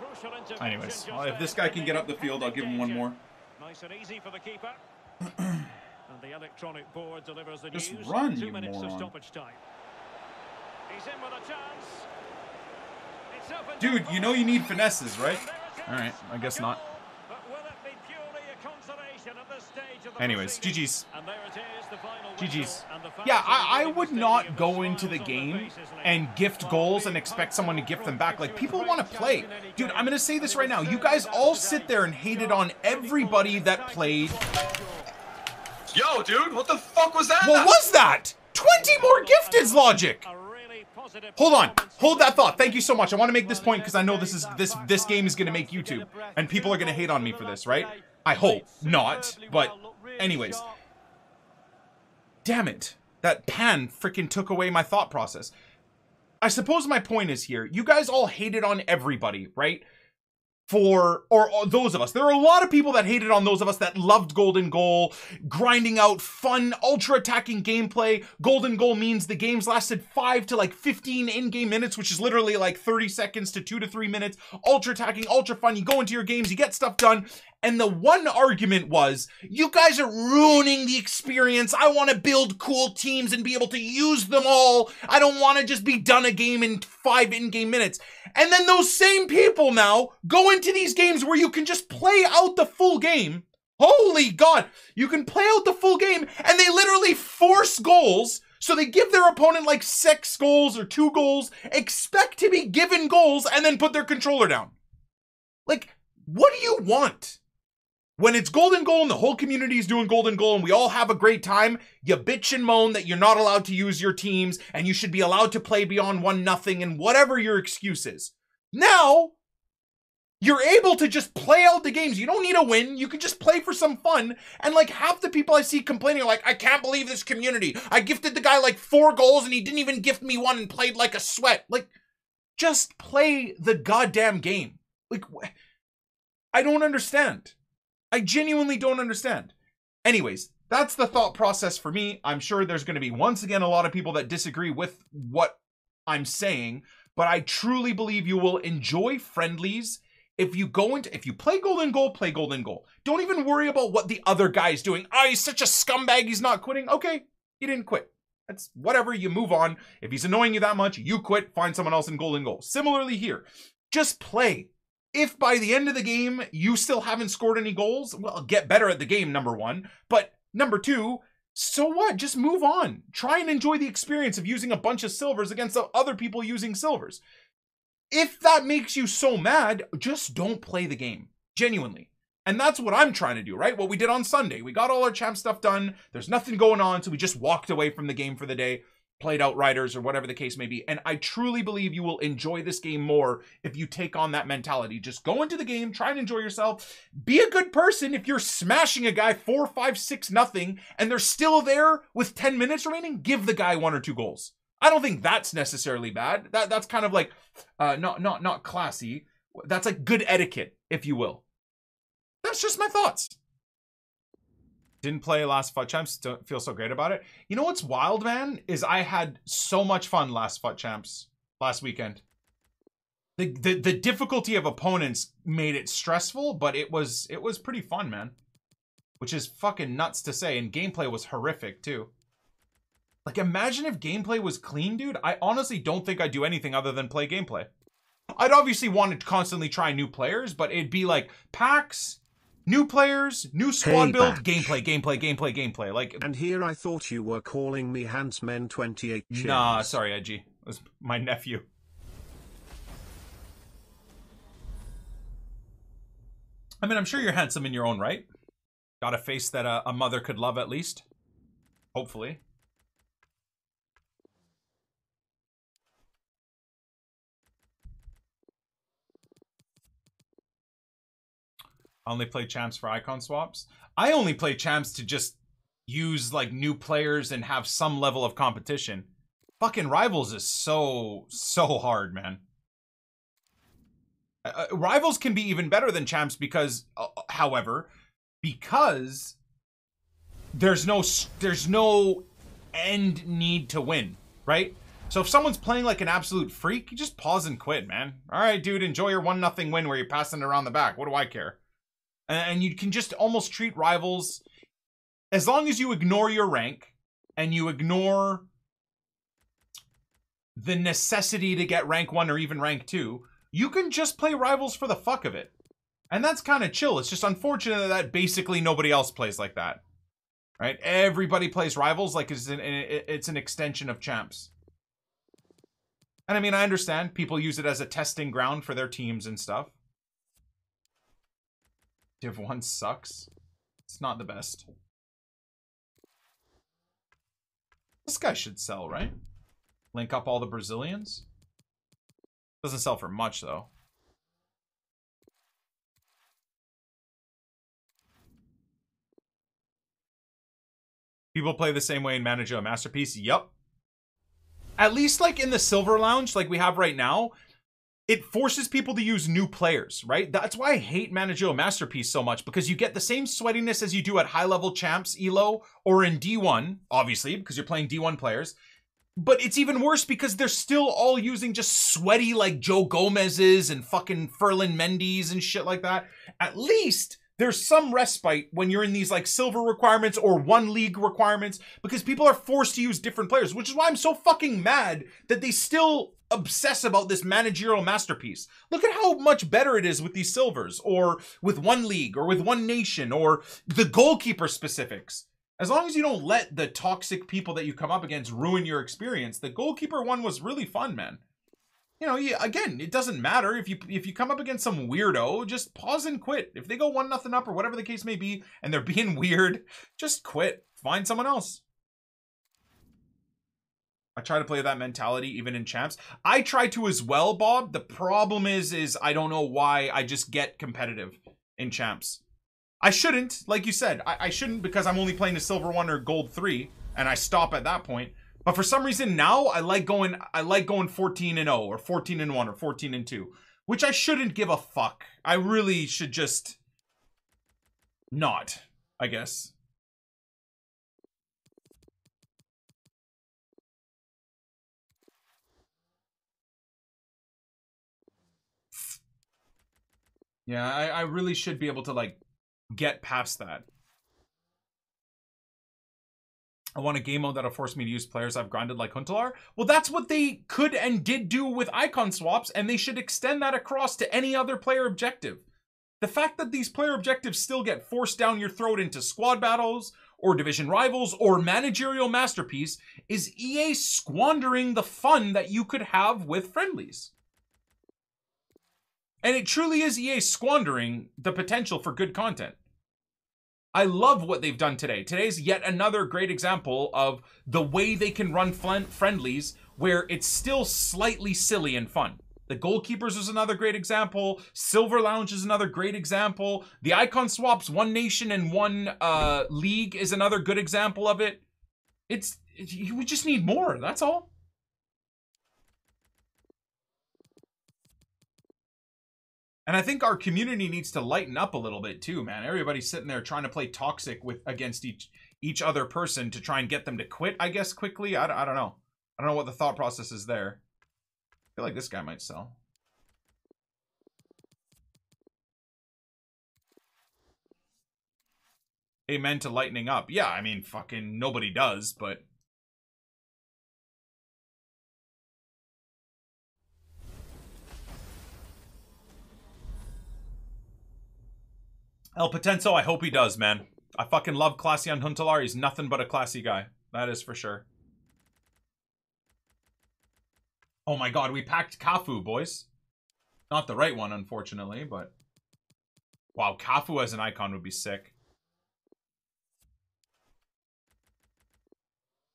Crucial intervention. Anyways, if this guy can get up the field, I'll give him one more. Nice and easy for the keeper. And the electronic board delivers the Just news. run, 2 you minutes of moron. stoppage time. He's in with a chance. It's open Dude, to you know you need Paul. finesses, right? And there it is. Alright, I guess A not. goal. But will it be purely a consolation at this stage of the Anyways, proceedings? GG's. And there it is, the final GG's. whistle, and the fans Yeah, are I leaving would the not stadium go with into the smiles on their game faces, Lee. and gift goals and expect someone to gift them back. Like, people want to play. Dude, I'm going to say this right now. You guys all sit there and hated on everybody that played. Yo, dude, what the fuck was that? What was that? 20 more gifteds, Logic. A really positive Hold on. performance. Hold that thought. Thank you so much. I want to make this point because I know this game is going to make YouTube. And people are going to hate on me for this, right? I hope not. But anyways. Damn it. That pan freaking took away my thought process. I suppose my point is here. You guys all hated on everybody, right? Or those of us. There are a lot of people that hated on those of us that loved Golden Goal, grinding out fun, ultra-attacking gameplay. Golden Goal means the games lasted 5 to like 15 in-game minutes, which is literally like 30 seconds to 2 to 3 minutes. Ultra-attacking, ultra-fun. You go into your games, you get stuff done. And the one argument was, you guys are ruining the experience. I want to build cool teams and be able to use them all. I don't want to just be done a game in 5 in-game minutes. And then those same people now go into these games where you can just play out the full game. Holy God. You can play out the full game and they literally force goals. So they give their opponent like 6 goals or 2 goals, expect to be given goals, and then put their controller down. Like, what do you want? When it's Golden Goal and the whole community is doing Golden Goal and we all have a great time, you bitch and moan that you're not allowed to use your teams and you should be allowed to play beyond 1-0 and whatever your excuse is. Now, You're able to just play out the games. You don't need a win. You can just play for some fun. And like half the people I see complaining are like, I can't believe this community. I gifted the guy like 4 goals and he didn't even gift me 1 and played like a sweat. Like, just play the goddamn game. Like, I don't understand. I genuinely don't understand. Anyways, that's the thought process for me. I'm sure there's going to be, once again, a lot of people that disagree with what I'm saying, but I truly believe you will enjoy friendlies. If you play Golden Goal, play Golden Goal. Don't even worry about what the other guy's doing. Oh, he's such a scumbag, he's not quitting. Okay, he didn't quit. That's whatever, you move on. If he's annoying you that much, you quit, find someone else in Golden Goal. Similarly here, just play. If by the end of the game, you still haven't scored any goals, well, get better at the game, number 1. But number 2, so what? Just move on. Try and enjoy the experience of using a bunch of silvers against other people using silvers. If that makes you so mad, just don't play the game. Genuinely. And that's what I'm trying to do, right? What we did on Sunday. We got all our champ stuff done. There's nothing going on, so we just walked away from the game for the day, played Outriders or whatever the case may be. And I truly believe you will enjoy this game more if you take on that mentality. Just go into the game, try and enjoy yourself. Be a good person. If you're smashing a guy 4, 5, 6, nothing, and they're still there with 10 minutes remaining, give the guy 1 or 2 goals. I don't think that's necessarily bad. That's kind of like not classy. That's like good etiquette, if you will. That's just my thoughts. Didn't play last FUT Champs. Don't feel so great about it. You know what's wild, man? Is I had so much fun last FUT Champs last weekend. The difficulty of opponents made it stressful, but it was pretty fun, man. Which is fucking nuts to say, and gameplay was horrific too. Like, imagine if gameplay was clean, dude. I honestly don't think I'd do anything other than play gameplay. I'd obviously want to constantly try new players, but it'd be like packs, new players, new squad build, gameplay. Like, and here I thought you were calling me Handsman 28. Nah, sorry, Edgy. It was my nephew. I mean, I'm sure you're handsome in your own right. Got a face that a mother could love at least. Hopefully. I only play champs for icon swaps. I only play champs to just use like new players and have some level of competition. Fucking Rivals is so hard, man. Rivals can be even better than champs because, however, because there's no end need to win, right? So if someone's playing like an absolute freak, you just pause and quit, man. All right, dude, enjoy your 1-0 win where you're passing it around the back. What do I care? And you can just almost treat Rivals, as long as you ignore your rank and you ignore the necessity to get rank 1 or even rank 2, you can just play Rivals for the fuck of it. And that's kind of chill. It's just unfortunate that basically nobody else plays like that. Right? Everybody plays Rivals like it's an extension of champs. And I mean, I understand people use it as a testing ground for their teams and stuff. Div 1 sucks. It's not the best. This guy should sell, right? Link up all the Brazilians. Doesn't sell for much, though. People play the same way in Manager a Masterpiece. Yup. At least, like, in the Silver Lounge, like we have right now, it forces people to use new players, right? That's why I hate Managerial Masterpiece so much, because you get the same sweatiness as you do at high-level champs, ELO, or in D1, obviously, because you're playing D1 players. But it's even worse because they're still all using just sweaty, like, Joe Gomez's and fucking Ferland Mendy's and shit like that. At least there's some respite when you're in these, like, silver requirements or 1 league requirements, because people are forced to use different players, which is why I'm so fucking mad that they still obsess about this Managerial Masterpiece. Look at how much better it is with these silvers, or with 1 league, or with 1 nation, or the goalkeeper specifics. As long as you don't let the toxic people that you come up against ruin your experience, the goalkeeper one was really fun, man. You know, again, it doesn't matter if you come up against some weirdo, just pause and quit. If they go 1-0 up or whatever the case may be, and they're being weird, just quit. Find someone else. I try to play that mentality even in champs. I try to as well, Bob. The problem is I don't know why I just get competitive in champs. I shouldn't, like you said. I shouldn't because I'm only playing a silver 1 or gold 3 and I stop at that point. But for some reason now I like going 14-0 or 14-1 or 14-2, which I shouldn't give a fuck. I really should just not, I guess. Yeah, I really should be able to, like, get past that. I want a game mode that'll force me to use players I've grinded like Huntelaar. Well, that's what they could and did do with icon swaps, and they should extend that across to any other player objective. The fact that these player objectives still get forced down your throat into squad battles, or division rivals, or managerial masterpiece is EA squandering the fun that you could have with friendlies. And it truly is EA squandering the potential for good content. I love what they've done today. Today's yet another great example of the way they can run friendlies where it's still slightly silly and fun. The Goalkeepers is another great example. Silver Lounge is another great example. The icon swaps, One Nation and One League is another good example of it. We just need more, that's all. And I think our community needs to lighten up a little bit too, man. Everybody's sitting there trying to play toxic against each other person to try and get them to quit, I guess, quickly. I don't know. I don't know what the thought process is there. I feel like this guy might sell. Amen to lightening up. Yeah, I mean, fucking nobody does, but... El Potenso, I hope he does, man. I fucking love Classian Huntelaar. He's nothing but a classy guy. That is for sure. Oh my god, we packed Cafu, boys. Not the right one, unfortunately, but... Wow, Cafu as an icon would be sick.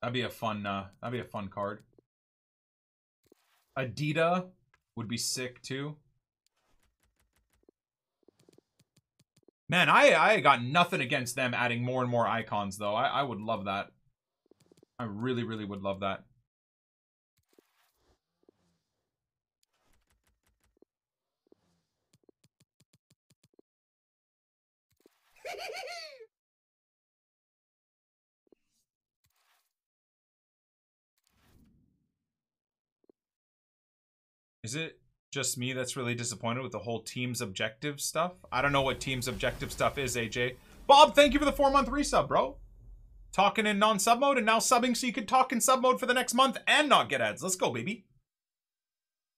That'd be a fun card. Adida would be sick, too. Man, I got nothing against them adding more and more icons, though. I would love that. I really, really would love that. Is it just me that's really disappointed with the whole team's objective stuff? I don't know what team's objective stuff is, AJ. Bob, thank you for the 4-month resub, bro. Talking in non-sub mode and now subbing so you can talk in sub mode for the next month and not get ads. Let's go, baby.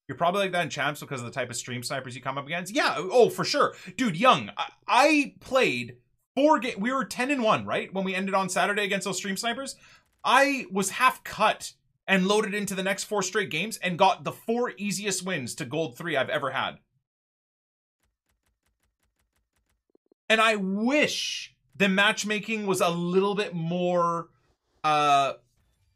You're probably like that in champs because of the type of stream snipers you come up against. Yeah, oh, for sure. Dude, Young, I played 4 games. We were 10-1, right? When we ended on Saturday against those stream snipers. I was half cut and loaded into the next 4 straight games and got the 4 easiest wins to gold 3 I've ever had. And I wish the matchmaking was a little bit more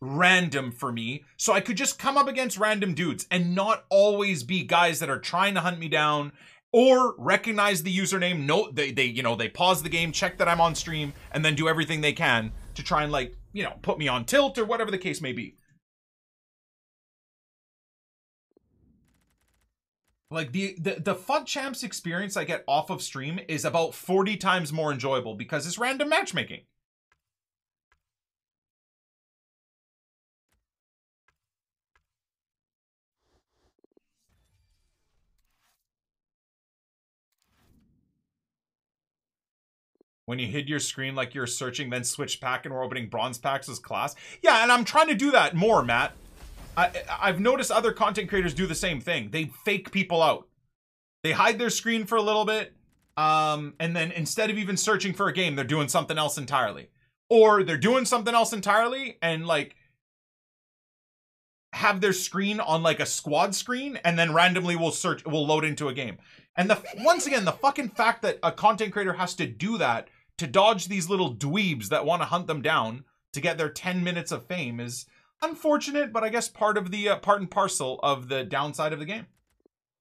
random for me, so I could just come up against random dudes and not always be guys that are trying to hunt me down or recognize the username. No, they pause the game, check that I'm on stream, and then do everything they can to try and, like, you know, put me on tilt or whatever the case may be. Like, the FUT Champs experience I get off of stream is about 40 times more enjoyable because it's random matchmaking. When you hid your screen like you're searching, then switch pack and we're opening bronze packs as class. Yeah, and I'm trying to do that more, Matt. I've noticed other content creators do the same thing. They fake people out. They hide their screen for a little bit, and then instead of even searching for a game, they're doing something else entirely. Or they're doing something else entirely and, like, have their screen on, like, a squad screen, and then randomly will load into a game. And once again, the fucking fact that a content creator has to do that to dodge these little dweebs that want to hunt them down to get their 10 minutes of fame is... unfortunate, but I guess part of the part and parcel of the downside of the game.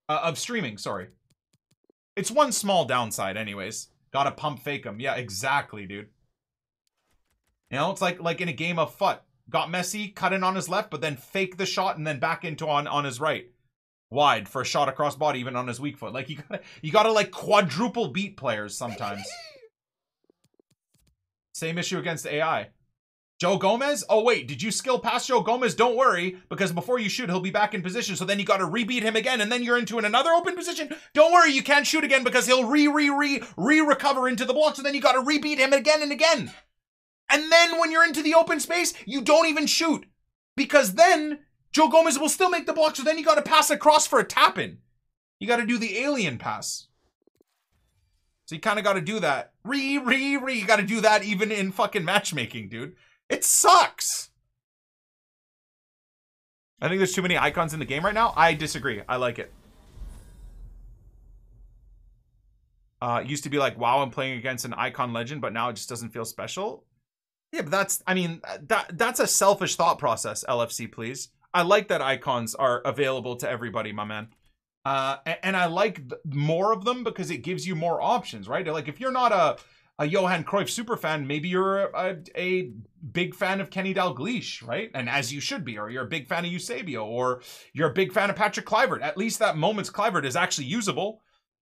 Of streaming, sorry. It's one small downside anyways. Gotta pump fake them. Yeah, exactly, dude. You know, it's like in a game of FUT. Got Messi, cut in on his left, but then fake the shot and then back into on his right. Wide for a shot across body, even on his weak foot. Like, you gotta like quadruple beat players sometimes. Same issue against AI. Joe Gomez? Oh, wait, did you skill past Joe Gomez? Don't worry, because before you shoot, he'll be back in position. So then you got to rebeat him again, and then you're into another open position. Don't worry, you can't shoot again because he'll recover into the blocks, and then you got to rebeat him again and again. And then when you're into the open space, you don't even shoot because then Joe Gomez will still make the block. So then you got to pass across for a tap-in. You got to do the alien pass. So you kind of got to do that. You got to do that even in fucking matchmaking, dude. It sucks. I think there's too many icons in the game right now. I disagree. I like it. It used to be like, wow, I'm playing against an icon legend, but now it just doesn't feel special. Yeah, but that's, I mean, that's a selfish thought process, LFC, please. I like that icons are available to everybody, my man. And I like more of them because it gives you more options, right? Like, if you're not a Johan Cruyff super fan, maybe you're a big fan of Kenny Dalglish, right? And as you should be, or you're a big fan of Eusebio, or you're a big fan of Patrick Kluivert. At least that Moments Kluivert is actually usable.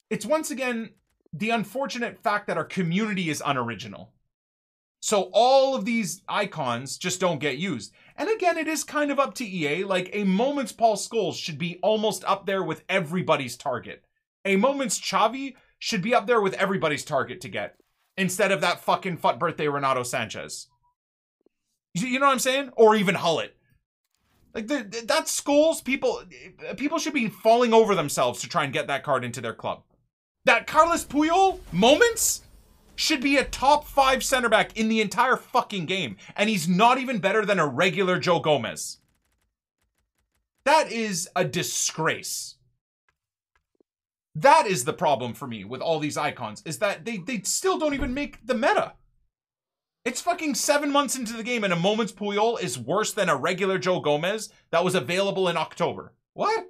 It's once again the unfortunate fact that our community is unoriginal. So all of these icons just don't get used. And again, it is kind of up to EA. Like, a Moments Paul Scholes should be almost up there with everybody's target. A Moments Xavi should be up there with everybody's target to get. Instead of that fucking FUT birthday Renato Sanchez. You know what I'm saying? Or even Hullet. Like, that's Scholes. People should be falling over themselves to try and get that card into their club. That Carlos Puyol Moments should be a top 5 center back in the entire fucking game. And he's not even better than a regular Joe Gomez. That is a disgrace. That is the problem for me with all these icons, is that they still don't even make the meta. It's fucking 7 months into the game and a Moments Puyol is worse than a regular Joe Gomez that was available in October. What?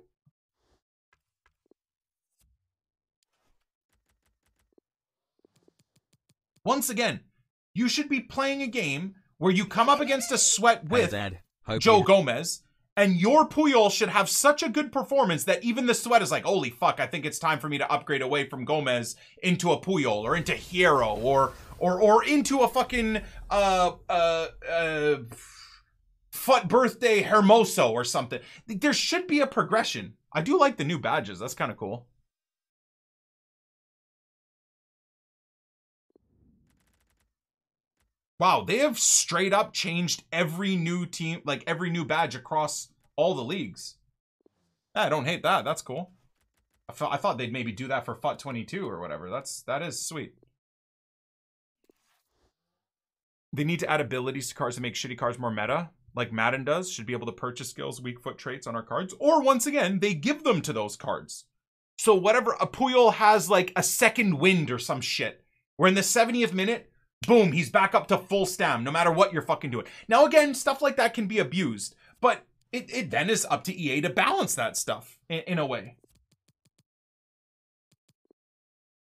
Once again, you should be playing a game where you come up against a sweat with Joe Gomez, and your Puyol should have such a good performance that even the sweat is like, holy fuck, I think it's time for me to upgrade away from Gomez into a Puyol or into Hierro or into a fucking FUT birthday Hermoso or something. There should be a progression. I do like the new badges. That's kind of cool. Wow, they have straight up changed every new team, like every new badge across all the leagues. Yeah, I don't hate that. That's cool. I thought they'd maybe do that for FUT 22 or whatever. That is sweet. They need to add abilities to cards to make shitty cards more meta, like Madden does. Should be able to purchase skills, weak foot traits on our cards. Or once again, they give them to those cards. So whatever, a Puyol has like a second wind or some shit. Where in the 70th minute, boom, he's back up to full stam, no matter what you're fucking doing. Now, again, stuff like that can be abused, but it then is up to EA to balance that stuff in a way.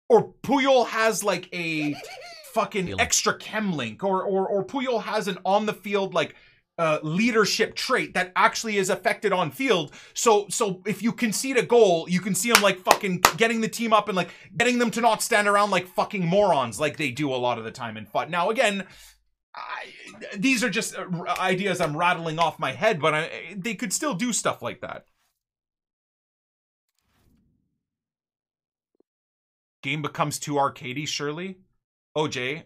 Or Puyol has like a fucking extra chem link, or Puyol has an on the field like leadership trait that actually is affected on field. So if you concede a goal, you can see him like fucking getting the team up and like getting them to not stand around like fucking morons like they do a lot of the time in FUT. Now again, these are just ideas I'm rattling off my head, but they could still do stuff like that. Game becomes too arcadey, surely? OJ,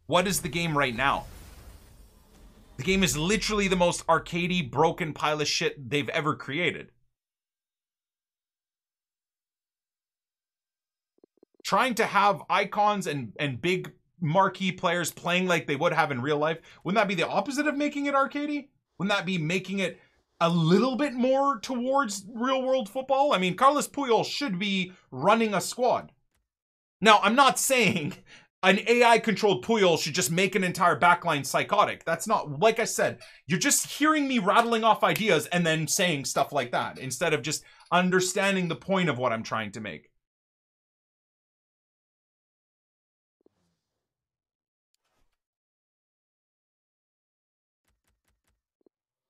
what is the game right now? The game is literally the most arcadey, broken pile of shit they've ever created. Trying to have icons and big marquee players playing like they would have in real life, wouldn't that be the opposite of making it arcadey? Wouldn't that be making it a little bit more towards real world football? I mean, Carlos Puyol should be running a squad. Now, I'm not saying an AI-controlled Puyol should just make an entire backline psychotic. That's not, like I said, you're just hearing me rattling off ideas and then saying stuff like that instead of just understanding the point of what I'm trying to make.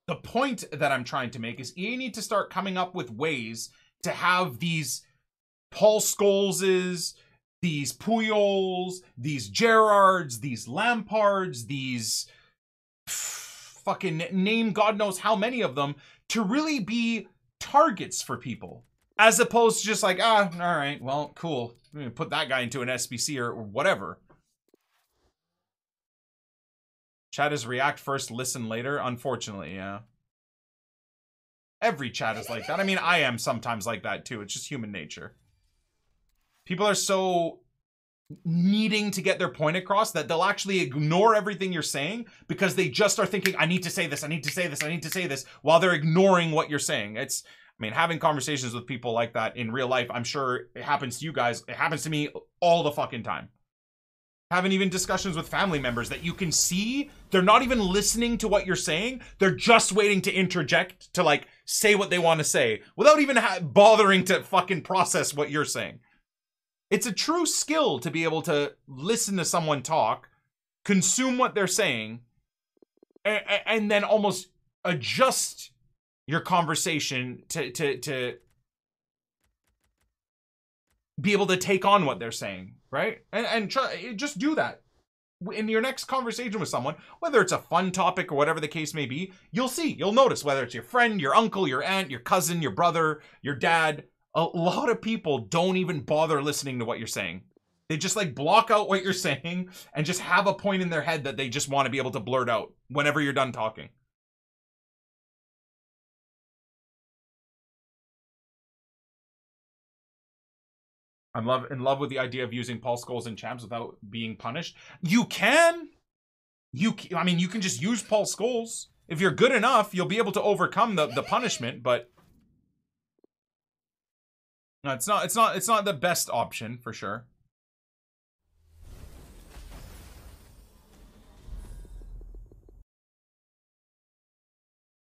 The point that I'm trying to make is EA need to start coming up with ways to have these Paul Scholeses, these Puyols, these Gerrards, these Lampards, these fucking name God knows how many of them, to really be targets for people. As opposed to just like, all right, well, cool. I'm gonna put that guy into an SBC or whatever. Chat is react first, listen later. Unfortunately, yeah. Every chat is like that. I mean, I am sometimes like that too. It's just human nature. People are so needing to get their point across that they'll actually ignore everything you're saying because they just are thinking, I need to say this, I need to say this, I need to say this, while they're ignoring what you're saying. It's, I mean, having conversations with people like that in real life, I'm sure it happens to you guys. It happens to me all the fucking time. Having even discussions with family members that you can see they're not even listening to what you're saying. They're just waiting to interject to like say what they want to say without even bothering to fucking process what you're saying. It's a true skill to be able to listen to someone talk, consume what they're saying, and then almost adjust your conversation to be able to take on what they're saying, right? And try, just do that. In your next conversation with someone, whether it's a fun topic or whatever the case may be, you'll notice whether it's your friend, your uncle, your aunt, your cousin, your brother, your dad. A lot of people don't even bother listening to what you're saying. They just like block out what you're saying and just have a point in their head that they just want to be able to blurt out whenever you're done talking. I'm in love with the idea of using Paul Scholes and champs without being punished. You can. I mean, you can just use Paul Scholes. If you're good enough, you'll be able to overcome the punishment, but no, it's not the best option for sure.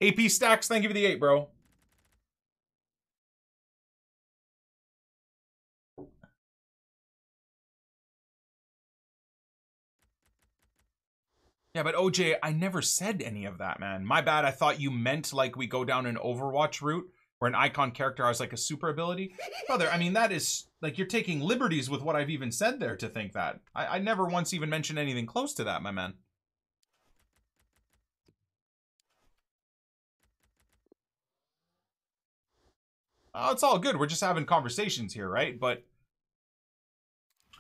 AP Stacks, thank you for the 8, bro. Yeah, but OJ, I never said any of that, man. My bad. I thought you meant like we go down an Overwatch route where an icon character has like a super ability. Brother, I mean, that is like you're taking liberties with what I've even said there to think that. I never once even mentioned anything close to that, my man. Oh, it's all good. We're just having conversations here, right? But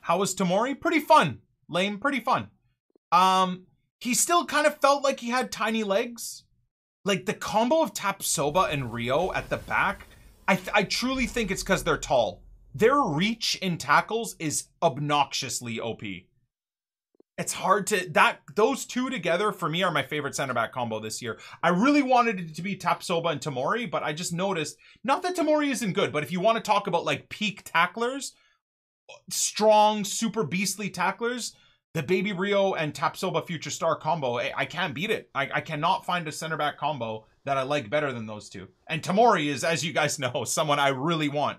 how was Tamori? Pretty fun. Lame, pretty fun. He still kind of felt like he had tiny legs. Like the combo of Tapsoba and Rio at the back, I truly think it's because they're tall. Their reach in tackles is obnoxiously OP. It's hard to, those two together for me are my favorite center back combo this year. I really wanted it to be Tapsoba and Tamori, but I just noticed, not that Tamori isn't good, but if you want to talk about like peak tacklers, strong, super beastly tacklers, the Baby Rio and Tapsoba Future Star combo, I can't beat it. I cannot find a center back combo that I like better than those two. And Tamori is, as you guys know, someone I really want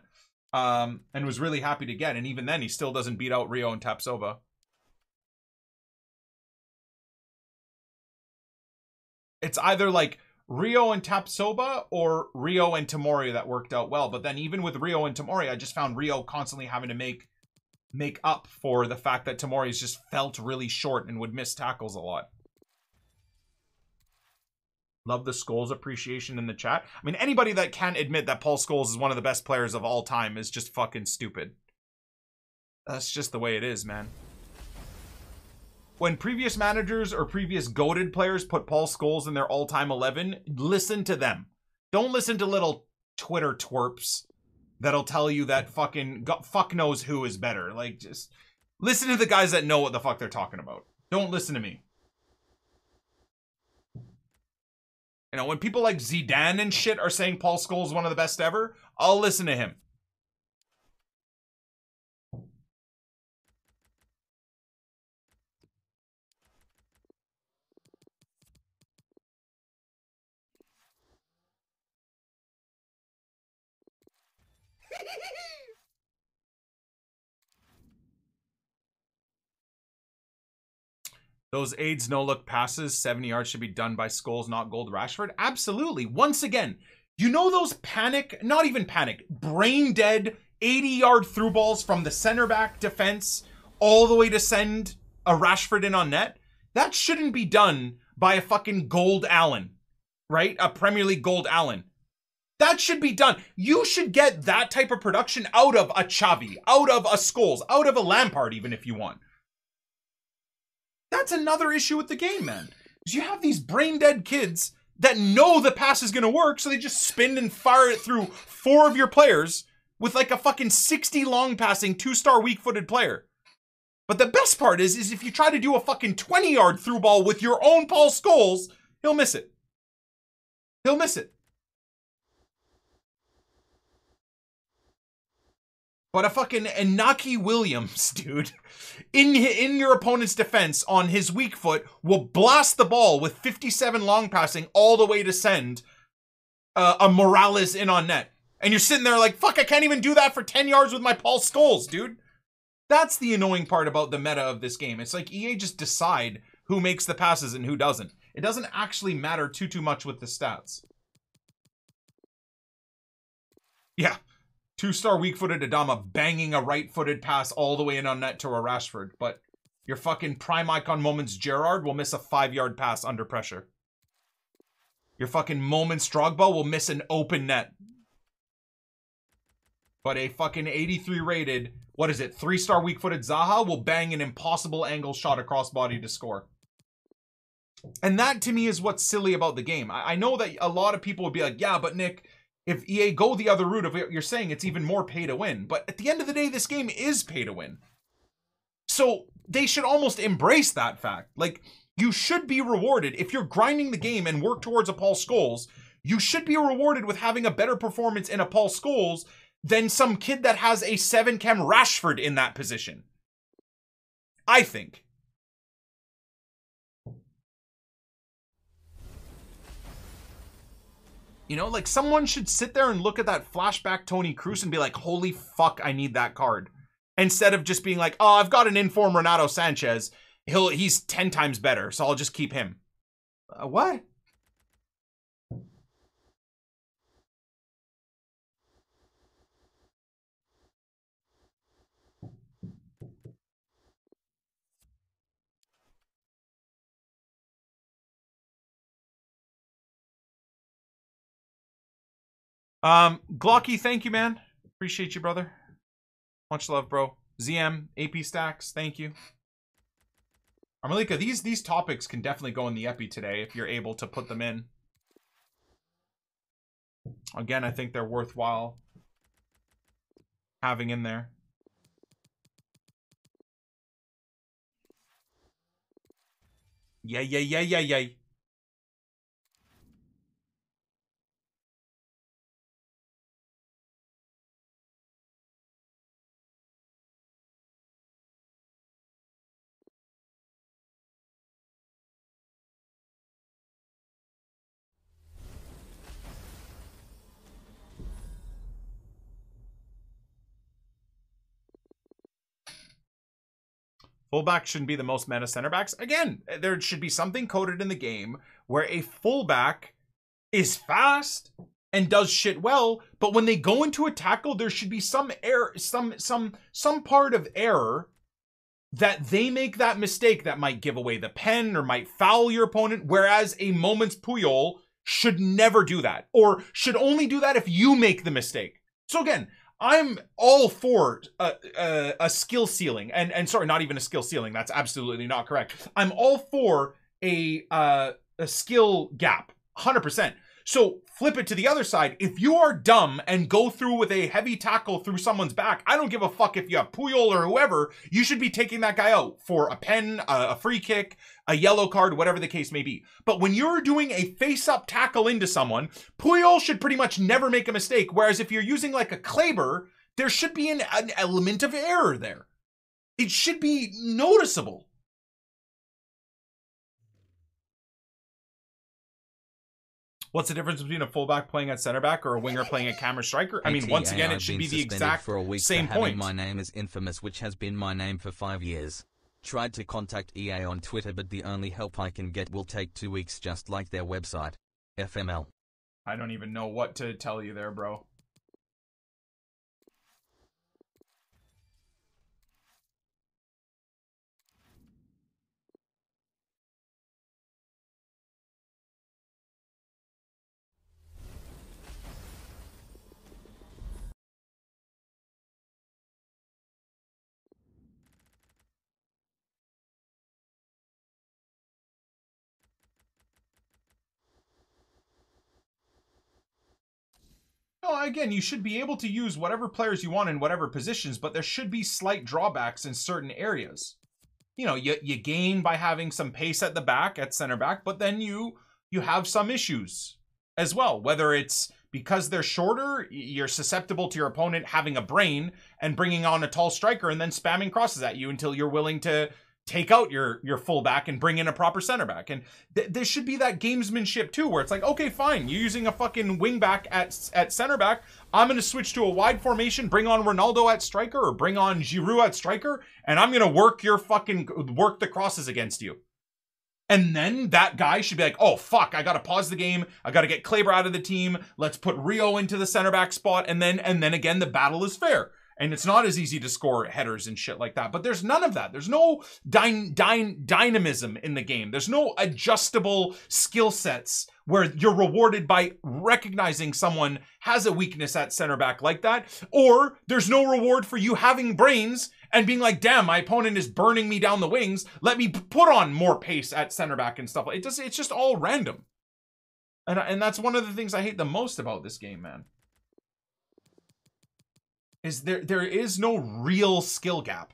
and was really happy to get. And even then, he still doesn't beat out Rio and Tapsoba. It's either like Rio and Tapsoba or Rio and Tamori that worked out well. But then even with Rio and Tamori, I just found Rio constantly having to make up for the fact that Tamori's just felt really short and would miss tackles a lot. Love the Scholes appreciation in the chat. I mean, anybody that can't admit that Paul Scholes is one of the best players of all time is just fucking stupid. That's just the way it is, man. When previous managers or previous goated players put Paul Scholes in their all-time 11, listen to them. Don't listen to little Twitter twerps that'll tell you that fuck knows who is better. Like, just listen to the guys that know what the fuck they're talking about. Don't listen to me. You know, when people like Zidane and shit are saying Paul Scholes is one of the best ever, I'll listen to him. Those AIDS no-look passes, 70 yards should be done by Scholes, not Gold Rashford. Absolutely. Once again, you know those panic, not even panic, brain-dead 80-yard through balls from the center back defense all the way to send a Rashford in on net? That shouldn't be done by a fucking Gold Allen, right? A Premier League Gold Allen. That should be done. You should get that type of production out of a Xavi, out of a Scholes, out of a Lampard even if you want. That's another issue with the game, man. Because you have these brain-dead kids that know the pass is going to work, so they just spin and fire it through 4 of your players with like a fucking 60 long-passing, 2-star weak-footed player. But the best part is if you try to do a fucking 20-yard through ball with your own Paul Scholes, he'll miss it. He'll miss it. But a fucking Inaki Williams, dude, in your opponent's defense on his weak foot will blast the ball with 57 long passing all the way to send a Morales in on net. And you're sitting there like, fuck, I can't even do that for 10 yards with my Paul Scholes, dude. That's the annoying part about the meta of this game. It's like EA just decide who makes the passes and who doesn't. It doesn't actually matter too much with the stats. Yeah. 2-star weak-footed Adama banging a right-footed pass all the way in on net to a Rashford. But your fucking prime icon Moments Gerrard will miss a 5-yard pass under pressure. Your fucking Moments Drogba will miss an open net. But a fucking 83 rated, what is it, 3-star weak-footed Zaha will bang an impossible angle shot across body to score. And that to me is what's silly about the game. I know that a lot of people would be like, yeah, but Nick, if EA go the other route of what you're saying, it's even more pay to win. But at the end of the day, this game is pay to win. So they should almost embrace that fact. Like, you should be rewarded. If you're grinding the game and work towards a Paul Scholes, you should be rewarded with having a better performance in a Paul Scholes than some kid that has a 7-chem Rashford in that position. I think. You know, like someone should sit there and look at that flashback Tony Kroos and be like, holy fuck, I need that card. Instead of just being like, oh, I've got an inform Renato Sanchez. He's 10 times better, so I'll just keep him. What? Glocky, thank you, man. Appreciate you, brother. Much love, bro. ZM, AP Stacks, thank you. Armalika, these topics can definitely go in the epi today if you're able to put them in. Again, I think they're worthwhile having in there. Yay. Fullback shouldn't be the most meta center backs. Again, there should be something coded in the game where a fullback is fast and does shit well, but when they go into a tackle, there should be some error, some part of error that they make that mistake that might give away the pen or might foul your opponent, whereas a Moments Puyol should never do that, or should only do that if you make the mistake. So again, I'm all for a skill ceiling, and sorry, not even a skill ceiling. That's absolutely not correct. I'm all for a skill gap, 100%. So flip it to the other side. If you are dumb and go through with a heavy tackle through someone's back, I don't give a fuck if you have Puyol or whoever. You should be taking that guy out for a pen, a free kick, a yellow card, whatever the case may be. But when you're doing a face-up tackle into someone, Puyol should pretty much never make a mistake. Whereas if you're using like a Kleber, there should be an element of error there. It should be noticeable. What's the difference between a fullback playing at center back or a winger playing at cam or striker? I mean, once again, it should be the exact same point. My name is infamous, which has been my name for 5 years. Tried to contact EA on Twitter, but the only help I can get will take 2 weeks, just like their website. FML. I don't even know what to tell you there, bro. No, again, you should be able to use whatever players you want in whatever positions, but there should be slight drawbacks in certain areas. You know, you gain by having some pace at the back, at center back, but then you have some issues as well. Whether it's because they're shorter, you're susceptible to your opponent having a brain and bringing on a tall striker and then spamming crosses at you until you're willing to take out your fullback and bring in a proper center back. And there should be that gamesmanship too, where it's like, okay, fine, you're using a fucking wing back at center back. I'm going to switch to a wide formation, bring on Ronaldo at striker or bring on Giroud at striker, and I'm going to work the crosses against you. And then that guy should be like, oh, fuck, I got to pause the game. I got to get Kleber out of the team. Let's put Rio into the center back spot. And then again, the battle is fair. And it's not as easy to score headers and shit like that. But there's none of that. There's no dynamism in the game. There's no adjustable skill sets where you're rewarded by recognizing someone has a weakness at center back like that. Or there's no reward for you having brains and being like, damn, my opponent is burning me down the wings. Let me put on more pace at center back and stuff. It's just all random. And that's one of the things I hate the most about this game, man. Is there is no real skill gap.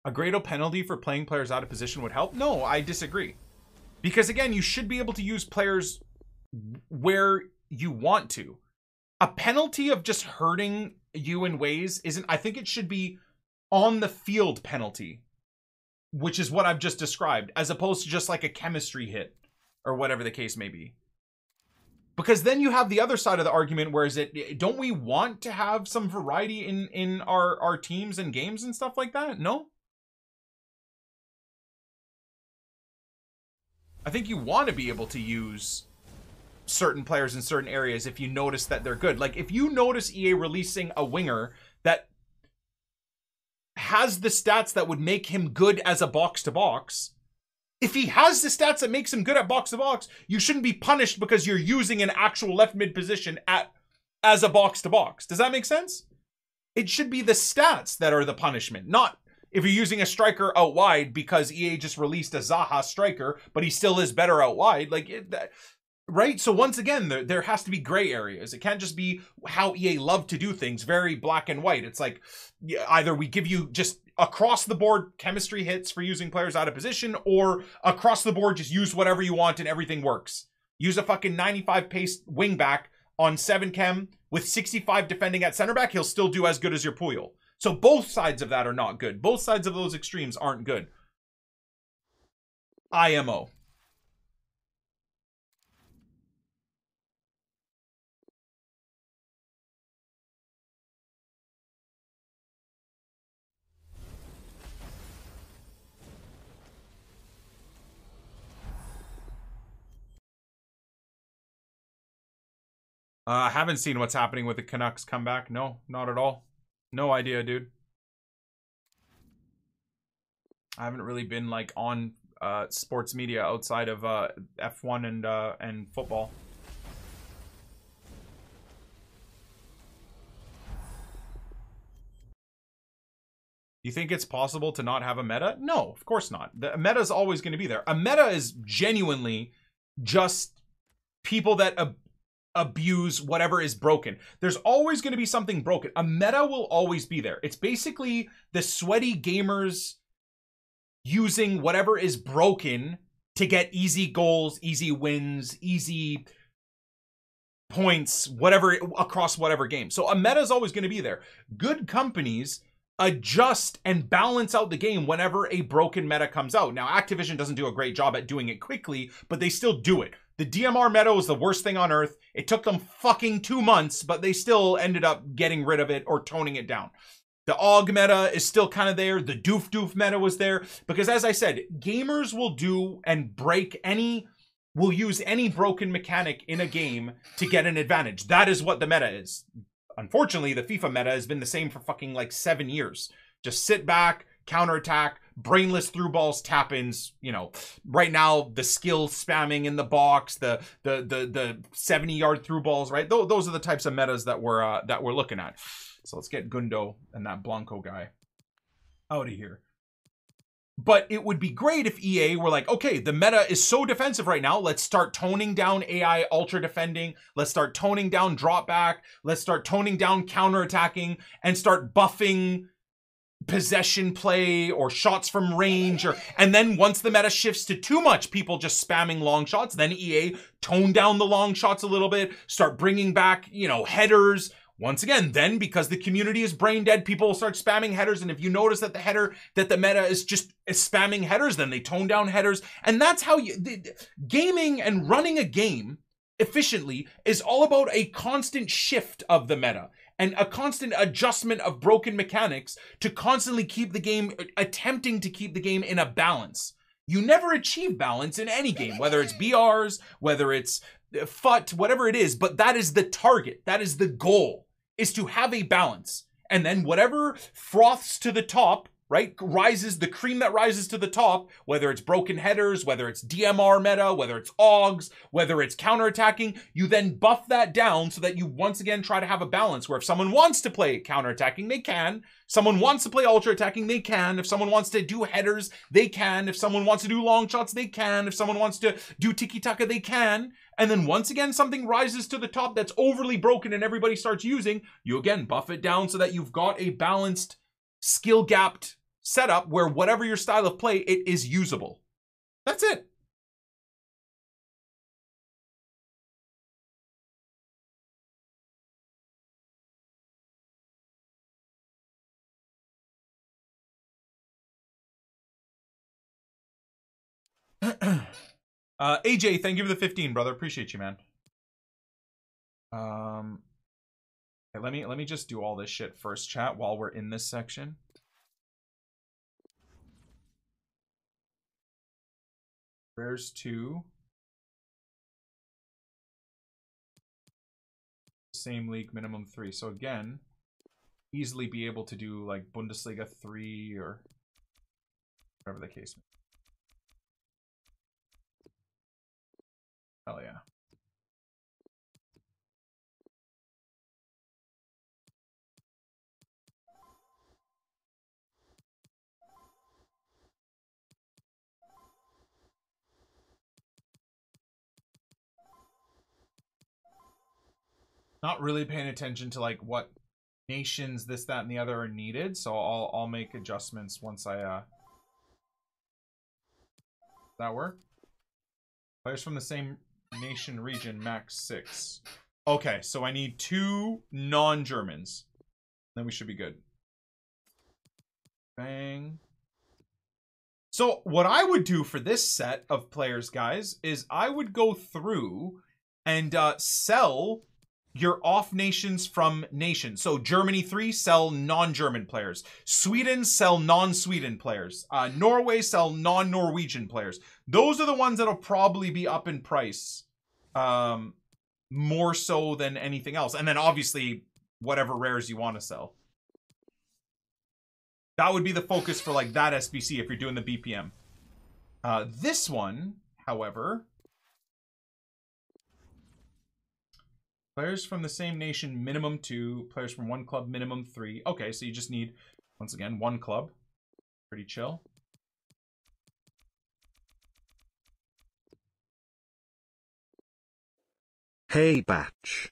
A Grado penalty for playing players out of position would help? No, I disagree. Because again, you should be able to use players where you want to. A penalty of just hurting you in ways isn't, I think it should be on the field penalty, which is what I've just described, as opposed to just like a chemistry hit or whatever the case may be. Because then you have the other side of the argument, where is it, don't we want to have some variety in our teams and games and stuff like that? No? I think you want to be able to use certain players in certain areas if you notice that they're good. Like if you notice EA releasing a winger that has the stats that would make him good as a box-to-box, if he has the stats that makes him good at box-to-box, you shouldn't be punished because you're using an actual left mid position as a box-to-box. Does that make sense? It should be the stats that are the punishment, not if you're using a striker out wide because EA just released a Zaha striker, but he still is better out wide. Right? So once again, there has to be gray areas. It can't just be how EA love to do things, very black and white. It's like either we give you just across the board chemistry hits for using players out of position, or across the board just use whatever you want and everything works. Use a fucking 95 pace wing back on 7 chem with 65 defending at center back, he'll still do as good as your Puyol. So both sides of that are not good. Both sides of those extremes aren't good. IMO. I haven't seen what's happening with the Canucks comeback. No, not at all. No idea, dude. I haven't really been like on sports media outside of F1 and football. You think it's possible to not have a meta? No, of course not. The meta is always going to be there. A meta is genuinely just people that abuse whatever is broken. There's always going to be something broken. A meta will always be there. It's basically the sweaty gamers using whatever is broken to get easy goals, easy wins, easy points, whatever, across whatever game. So a meta is always going to be there. Good companies adjust and balance out the game whenever a broken meta comes out. Now, Activision doesn't do a great job at doing it quickly, but they still do it. The DMR meta was the worst thing on earth. It took them fucking 2 months, but they still ended up getting rid of it or toning it down. The AUG meta is still kind of there. The doof meta was there. Because as I said, gamers will do and will use any broken mechanic in a game to get an advantage. That is what the meta is. Unfortunately, the FIFA meta has been the same for fucking like 7 years. Just sit back, counterattack, brainless through balls, tap-ins, you know. Right now, the skill spamming in the box, the 70-yard through balls, right? Those are the types of metas that we're looking at. So let's get Gundo and that Blanco guy out of here. But it would be great if EA were like, okay, the meta is so defensive right now. Let's start toning down AI ultra defending. Let's start toning down drop back. Let's start toning down counterattacking and start buffing possession play or shots from range. And then once the meta shifts to too much people just spamming long shots, then EA tone down the long shots a little bit, start bringing back, you know, headers. Once again, then because the community is brain dead, people will start spamming headers. And if you notice that the meta is just spamming headers, then they tone down headers. And that's how gaming and running a game efficiently is all about a constant shift of the meta and a constant adjustment of broken mechanics to constantly keep the game, attempting to keep the game in a balance. You never achieve balance in any game, whether it's BRs, whether it's FUT, whatever it is, but that is the target. That is the goal, is to have a balance. And then whatever froths to the top, right, rises, the cream that rises to the top, whether it's broken headers, whether it's DMR meta, whether it's AUGs, whether it's counterattacking, you then buff that down so that you once again try to have a balance where if someone wants to play counterattacking, they can. Someone wants to play ultra attacking, they can. If someone wants to do headers, they can. If someone wants to do long shots, they can. If someone wants to do tiki-taka, they can. And then once again, something rises to the top that's overly broken and everybody starts using, you again buff it down so that you've got a balanced, skill-gapped setup where whatever your style of play, it is usable. That's it. AJ, thank you for the 15, brother. Appreciate you, man. Okay, let me just do all this shit first, chat, while we're in this section. Rares 2. Same league, minimum 3. So again, easily be able to do like Bundesliga 3 or whatever the case may be. Hell yeah. Not really paying attention to like what nations this, that, and the other are needed, so I'll make adjustments once I that work? Players from the same nation region, max 6. Okay, so I need 2 non-Germans. Then we should be good. Bang. So what I would do for this set of players, guys, is I would go through and sell your off nations from nations. So Germany 3, sell non-German players. Sweden, sell non-Sweden players. Norway, sell non-Norwegian players. Those are the ones that'll probably be up in price more so than anything else. And then obviously whatever rares you want to sell. That would be the focus for like that SBC if you're doing the BPM. This one, however, players from the same nation, minimum 2. Players from one club, minimum 3. Okay, so you just need, once again, 1 club. Pretty chill. Hey Batch.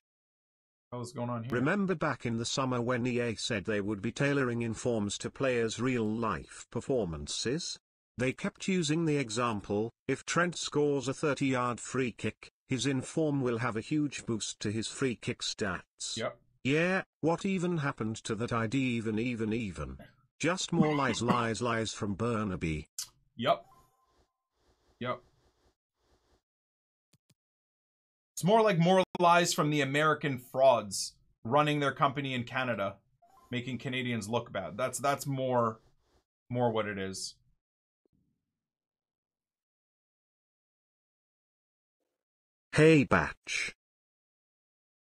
What's going on here? Remember back in the summer when EA said they would be tailoring informs to players' real-life performances? They kept using the example, if Trent scores a 30-yard free kick, his inform will have a huge boost to his free kick stats. Yep. Yeah, what even happened to that ID even? Just more lies from Burnaby. Yep. Yep. It's more like more lies from the American frauds running their company in Canada, making Canadians look bad. That's more what it is. Hey Batch.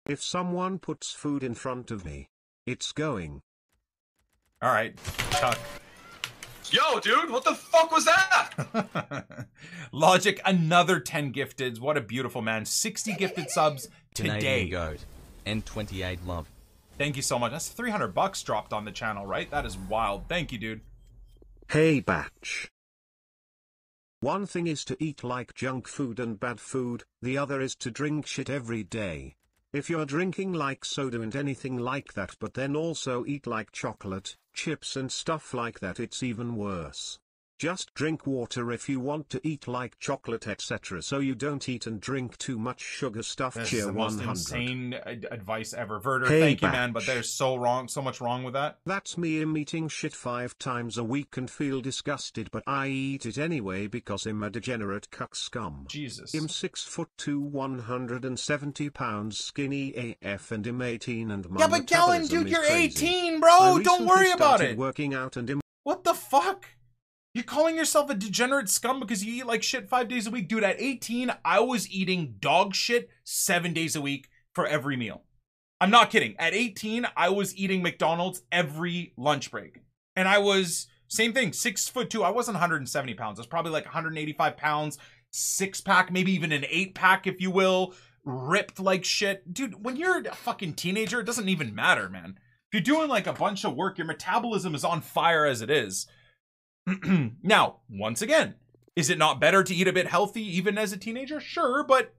If someone puts food in front of me, it's going. All right, Tuck. Yo, dude, what the fuck was that? Logic, another 10 gifteds. What a beautiful man. 60 gifted subs today. Canadian goat. N28 love. Thank you so much. That's 300 bucks dropped on the channel, right? That is wild. Thank you, dude. Hey Batch. One thing is to eat like junk food and bad food, the other is to drink shit every day. If you're drinking like soda and anything like that but then also eat like chocolate, chips and stuff like that, it's even worse. Just drink water if you want to eat like chocolate etc. so you don't eat and drink too much sugar stuff. This Cheer is the 100. most insane advice ever. Verder, Hey, thank you, Batch. man, but there's so much wrong with that. That's me. I'm eating shit 5 times a week and feel disgusted, but I eat it anyway because I'm a degenerate cuck scum. Jesus. I'm 6'2", 170 pounds, skinny AF, and I'm 18 and my Yeah, but Gallon, metabolism dude, is you're crazy. 18, I bro. Don't recently worry about started it. Working out and I'm What the fuck? You're calling yourself a degenerate scum because you eat like shit 5 days a week? Dude, at 18, I was eating dog shit 7 days a week for every meal. I'm not kidding. At 18, I was eating McDonald's every lunch break. And I was, same thing, 6'2". I wasn't 170 pounds. I was probably like 185 pounds, 6-pack, maybe even an 8-pack, if you will. Ripped like shit. Dude, when you're a fucking teenager, it doesn't even matter, man. If you're doing like a bunch of work, your metabolism is on fire as it is. Now, once again, is it not better to eat a bit healthy even as a teenager? Sure, but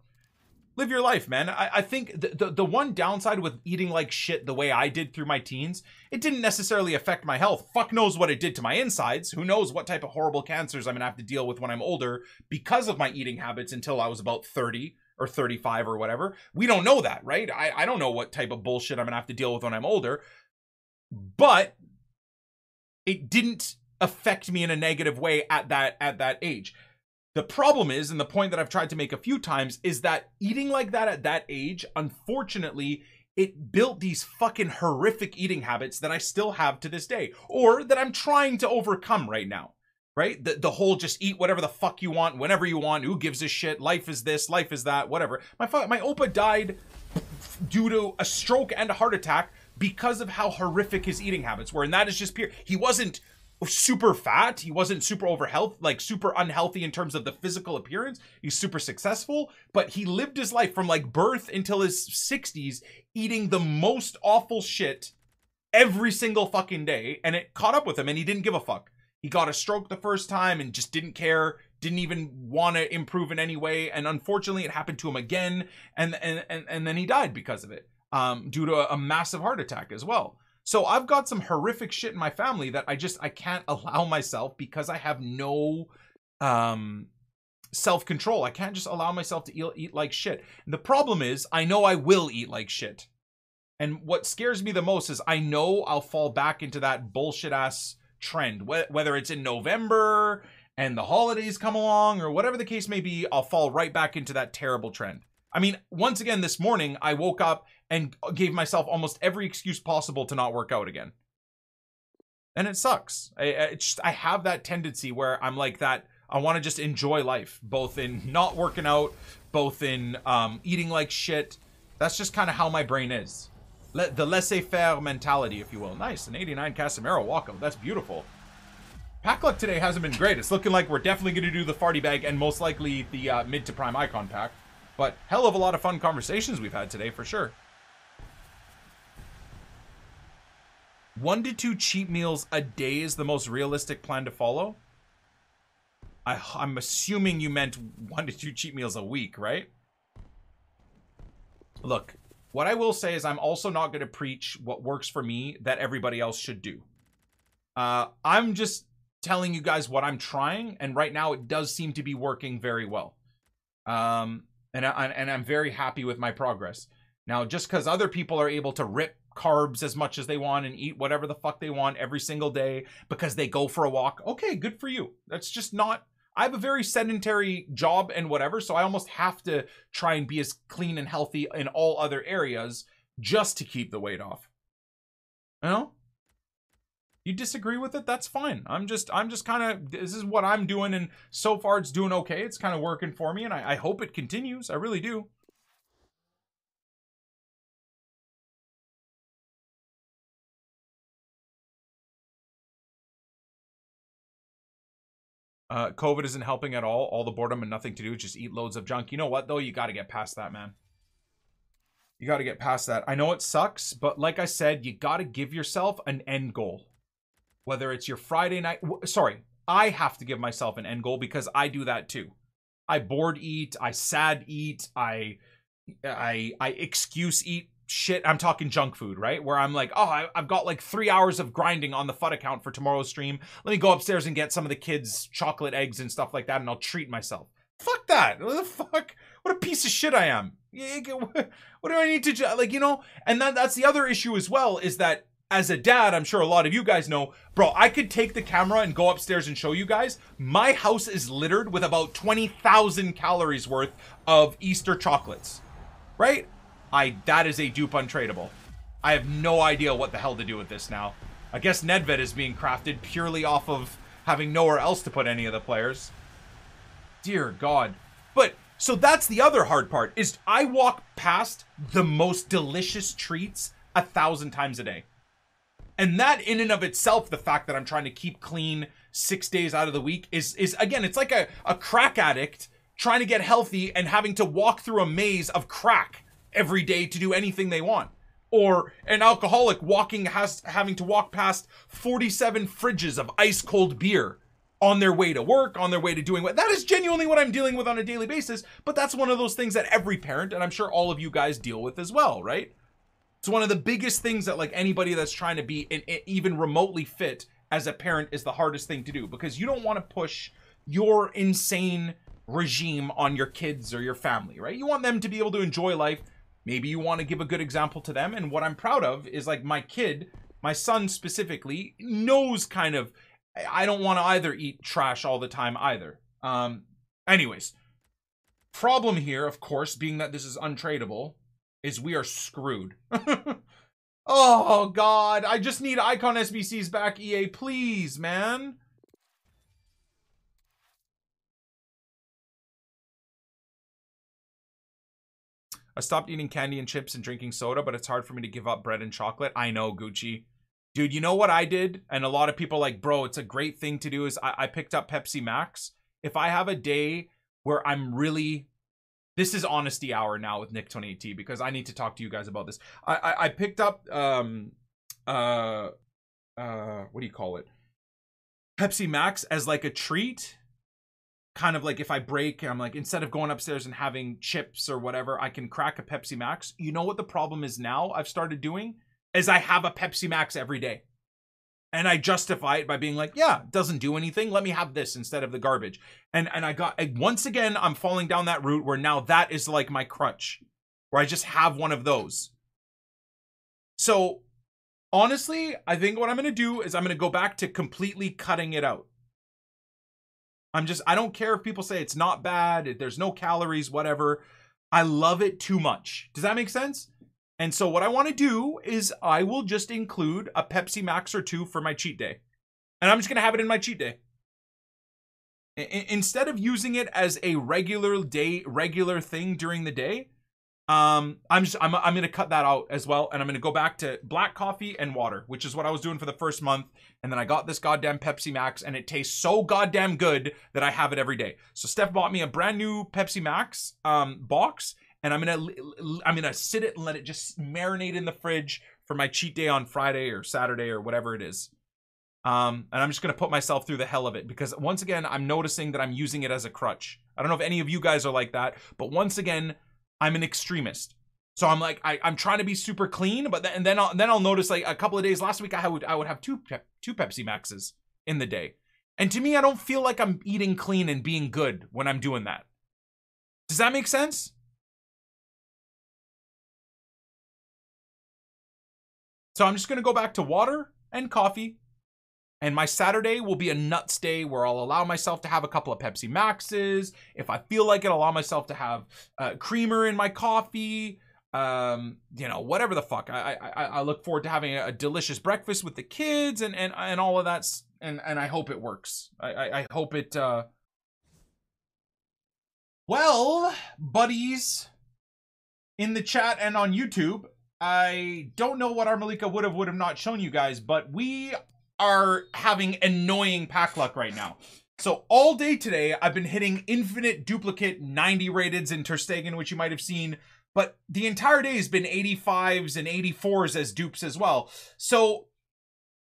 live your life, man. I think the one downside with eating like shit the way I did through my teens, it didn't necessarily affect my health. Fuck knows what it did to my insides. Who knows what type of horrible cancers I'm gonna have to deal with when I'm older because of my eating habits until I was about 30 or 35 or whatever. We don't know that, right? I don't know what type of bullshit I'm gonna have to deal with when I'm older, but it didn't affect me in a negative way at that age. The problem is, and the point that I've tried to make a few times, is that eating like that at that age, unfortunately, it built these fucking horrific eating habits that I still have to this day, or that I'm trying to overcome right now, right? The whole just eat whatever the fuck you want, whenever you want, who gives a shit, life is this, life is that, whatever. My Opa died due to a stroke and a heart attack because of how horrific his eating habits were, and that is just pure. He wasn't super fat, he wasn't super super unhealthy in terms of the physical appearance. He's super successful, but he lived his life from like birth until his 60s eating the most awful shit every single fucking day, and it caught up with him and he didn't give a fuck. He got a stroke the first time and just didn't care, didn't even want to improve in any way, and unfortunately it happened to him again, and then he died because of it, due to a massive heart attack as well. So I've got some horrific shit in my family that I can't allow myself because I have no self-control. I can't just allow myself to eat like shit. And the problem is, I know I will eat like shit. And what scares me the most is I know I'll fall back into that bullshit ass trend. Whether it's in November and the holidays come along or whatever the case may be, I'll fall right back into that terrible trend. I mean, once again, this morning, I woke up and gave myself almost every excuse possible to not work out again. And it sucks. I have that tendency where I'm like that. I want to just enjoy life, both in not working out, both in eating like shit. That's just kind of how my brain is. The laissez-faire mentality, if you will. Nice, an 89 Casemiro walkout. That's beautiful. Pack luck today hasn't been great. It's looking like we're definitely going to do the farty bag and most likely the mid to prime icon pack. But hell of a lot of fun conversations we've had today, for sure. 1 to 2 cheat meals a day is the most realistic plan to follow. I'm assuming you meant 1 to 2 cheat meals a week, right? Look, what I will say is I'm also not going to preach what works for me that everybody else should do. I'm just telling you guys what I'm trying, and right now it does seem to be working very well. And I'm very happy with my progress. Now, just because other people are able to rip carbs as much as they want and eat whatever the fuck they want every single day because they go for a walk, okay, good for you. That's just not... I have a very sedentary job and whatever, so I almost have to try and be as clean and healthy in all other areas just to keep the weight off. You know? You disagree with it? That's fine. I'm just kind of, this is what I'm doing, and so far it's doing okay. It's kind of working for me, and I hope it continues. I really do. COVID isn't helping at all the boredom and nothing to do, just eat loads of junk. You know what, though? You got to get past that, man. You got to get past that. I know it sucks, but like I said, you got to give yourself an end goal. Whether it's your Friday night... Sorry, I have to give myself an end goal because I do that too. I bored eat, I sad eat, I excuse eat shit. I'm talking junk food, right? Where I'm like, oh, I've got like 3 hours of grinding on the FUT account for tomorrow's stream. Let me go upstairs and get some of the kids' chocolate eggs and stuff like that, and I'll treat myself. Fuck that. What the fuck? What a piece of shit I am. What do I need to... Like, you know? And that's the other issue as well, is that as a dad, I'm sure a lot of you guys know, bro, I could take the camera and go upstairs and show you guys. My house is littered with about 20,000 calories worth of Easter chocolates, right? That is a dupe untradeable. I have no idea what the hell to do with this now. I guess Nedved is being crafted purely off of having nowhere else to put any of the players. Dear God. But, so that's the other hard part, is I walk past the most delicious treats 1,000 times a day. And that in and of itself, the fact that I'm trying to keep clean 6 days out of the week is again, it's like a crack addict trying to get healthy and having to walk through a maze of crack every day to do anything they want. Or an alcoholic having to walk past 47 fridges of ice cold beer on their way to work, on their way to doing what... That is genuinely what I'm dealing with on a daily basis, but that's one of those things that every parent, and I'm sure all of you guys, deal with as well, right? It's one of the biggest things that, like, anybody that's trying to be even remotely fit as a parent is the hardest thing to do, because you don't want to push your insane regime on your kids or your family, right? You want them to be able to enjoy life. Maybe you want to give a good example to them. And what I'm proud of is, like, my kid, my son specifically, knows kind of, I don't want to either eat trash all the time either. Anyways, problem here, of course, being that this is untradeable, is we are screwed. Oh, God. I just need Icon SBCs back, EA. Please, man. I stopped eating candy and chips and drinking soda, but it's hard for me to give up bread and chocolate. I know, Gucci. Dude, you know what I did? And a lot of people are like, bro, it's a great thing to do, is I picked up Pepsi Max. If I have a day where I'm really... This is honesty hour now with Nick 28T, because I need to talk to you guys about this. I picked up, what do you call it? Pepsi Max as like a treat. Kind of like if I break, I'm like, instead of going upstairs and having chips or whatever, I can crack a Pepsi Max. You know what the problem is now I've started doing? Is I have a Pepsi Max every day. And I justify it by being like, yeah, it doesn't do anything. Let me have this instead of the garbage. And once again, I'm falling down that route where now that is like my crutch, where I just have one of those. So honestly, I think what I'm going to do is I'm going to go back to completely cutting it out. I don't care if people say it's not bad, there's no calories, whatever. I love it too much. Does that make sense? And so what I want to do is I will just include a Pepsi Max or two for my cheat day. And I'm just going to have it in my cheat day. Instead of using it as a regular thing during the day, I'm going to cut that out as well. And I'm going to go back to black coffee and water, which is what I was doing for the first month. And then I got this goddamn Pepsi Max, and it tastes so goddamn good that I have it every day. So Steph bought me a brand new Pepsi Max box. And I'm gonna sit it and let it just marinate in the fridge for my cheat day on Friday or Saturday or whatever it is. And I'm just gonna put myself through the hell of it, because once again, I'm noticing that I'm using it as a crutch. I don't know if any of you guys are like that, but once again, I'm an extremist. So I'm like, I'm trying to be super clean, but then I'll notice, like, a couple of days last week, I would have two Pepsi Maxes in the day. And to me, I don't feel like I'm eating clean and being good when I'm doing that. Does that make sense? So I'm just going to go back to water and coffee. And my Saturday will be a nuts day where I'll allow myself to have a couple of Pepsi Maxes. If I feel like it, I'll allow myself to have creamer in my coffee. You know, whatever the fuck. I look forward to having a delicious breakfast with the kids and all of that. And I hope it works. I hope it... Well, buddies in the chat and on YouTube, I don't know what our Malika would have not shown you guys, but we are having annoying pack luck right now. So all day today, I've been hitting infinite duplicate 90 rateds in Ter Stegen, which you might have seen, but the entire day has been 85s and 84s as dupes as well. So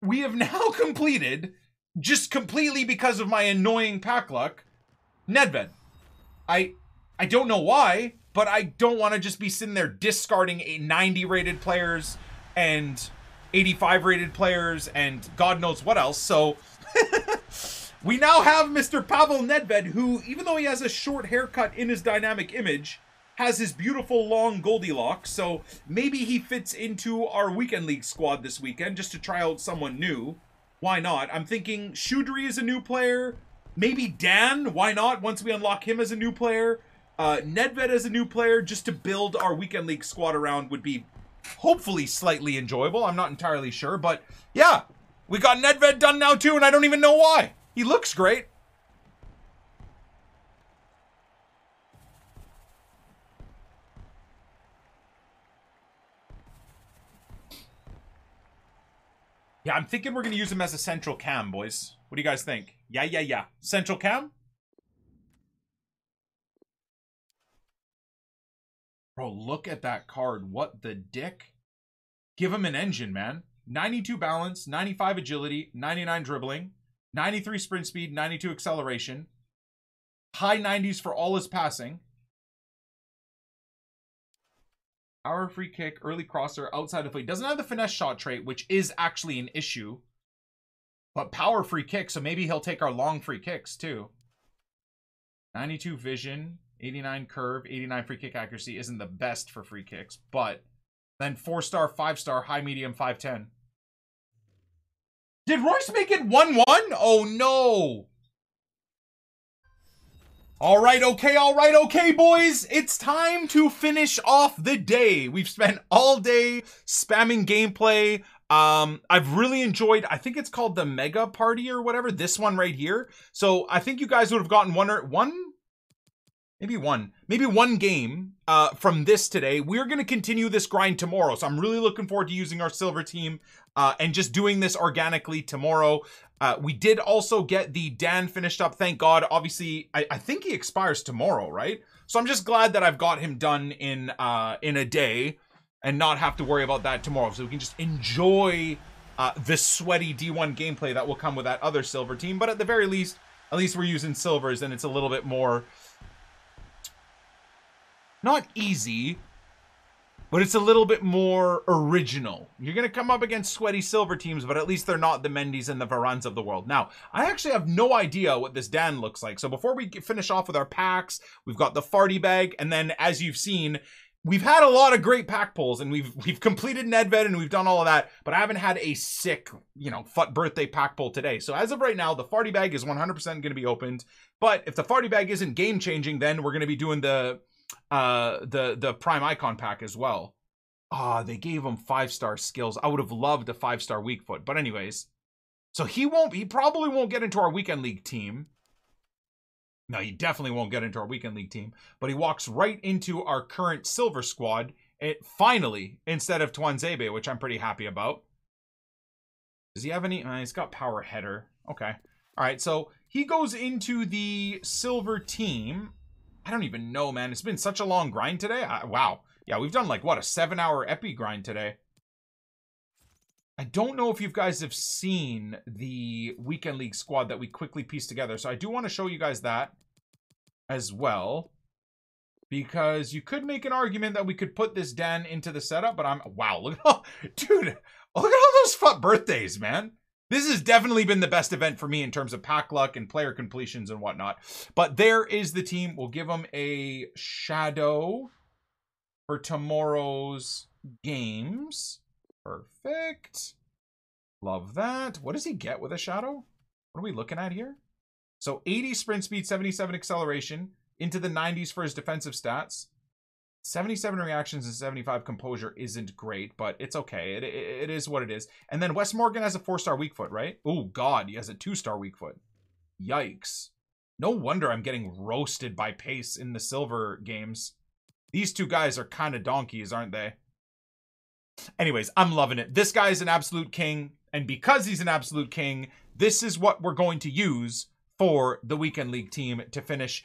we have now completed, just completely because of my annoying pack luck, Nedved. I don't know why, but I don't want to just be sitting there discarding 90 rated players and 85 rated players and God knows what else. So we now have Mr. Pavel Nedved, who, even though he has a short haircut in his dynamic image, has his beautiful long Goldilocks. So maybe he fits into our weekend league squad this weekend just to try out someone new. Why not? I'm thinking Shudri is a new player. Maybe Dan, why not? Once we unlock him as a new player. Nedved as a new player, just to build our weekend league squad around would be hopefully slightly enjoyable. I'm not entirely sure, but yeah, we got Nedved done now too, and I don't even know why. He looks great. Yeah, I'm thinking we're going to use him as a central cam, boys. What do you guys think? Yeah. Central cam? Bro, look at that card. What the dick? Give him an engine, man. 92 balance, 95 agility, 99 dribbling, 93 sprint speed, 92 acceleration. High 90s for all his passing. Power free kick, early crosser, outside of play. Doesn't have the finesse shot trait, which is actually an issue. But power free kick, so maybe he'll take our long free kicks too. 92 vision, 89 curve, 89 free kick accuracy isn't the best for free kicks, but then 4-star, 5-star, high, medium, 5-10. Did Royce make it 1-1? Oh no. All right, okay, boys. It's time to finish off the day. We've spent all day spamming gameplay. I've really enjoyed, I think it's called the Mega Party or whatever, this one right here. So I think you guys would have gotten maybe one game from this today. We're going to continue this grind tomorrow. So I'm really looking forward to using our silver team and just doing this organically tomorrow. We did also get the Dan finished up, thank God. Obviously, I think he expires tomorrow, right? So I'm just glad that I've got him done in a day and not have to worry about that tomorrow. So we can just enjoy the sweaty D1 gameplay that will come with that other silver team. But at the very least, at least we're using silvers and it's a little bit more... not easy, but it's a little bit more original. You're going to come up against sweaty silver teams, but at least they're not the Mendys and the Varans of the world. Now, I actually have no idea what this Dan looks like. So before we finish off with our packs, we've got the farty bag. And then, as you've seen, we've had a lot of great pack pulls, and we've completed Nedved, and we've done all of that. But I haven't had a sick, FUT birthday pack pull today. So as of right now, the farty bag is 100% going to be opened. But if the farty bag isn't game changing, then we're going to be doing the prime icon pack as well. They gave him 5-star skills. I would have loved a 5-star weak foot, but anyways, so he probably won't get into our weekend league team. No, he definitely won't get into our weekend league team, but he walks right into our current silver squad finally, instead of Twanzebe, which I'm pretty happy about. Does he have any? He's got power header. Okay. All right. So he goes into the silver team. I don't even know, man. It's been such a long grind today. Wow. Yeah, we've done like, what, a 7-hour epi grind today. I don't know if you guys have seen the Weekend League squad that we quickly pieced together. So I do want to show you guys that as well. Because you could make an argument that we could put this Dan into the setup. But wow, look at all, dude, look at all those FUT birthdays, man. This has definitely been the best event for me in terms of pack luck and player completions and whatnot. But there is the team. We'll give them a shadow for tomorrow's games. Perfect. Love that. What does he get with a shadow? What are we looking at here? So 80 sprint speed, 77 acceleration, into the 90s for his defensive stats. 77 reactions and 75 composure isn't great, but it's okay. It is what it is. And then Wes Morgan has a 4-star weak foot, right? Oh, God, he has a 2-star weak foot. Yikes. No wonder I'm getting roasted by pace in the silver games. These two guys are kind of donkeys, aren't they? Anyways, I'm loving it. This guy is an absolute king. And because he's an absolute king, this is what we're going to use for the Weekend League team to finish.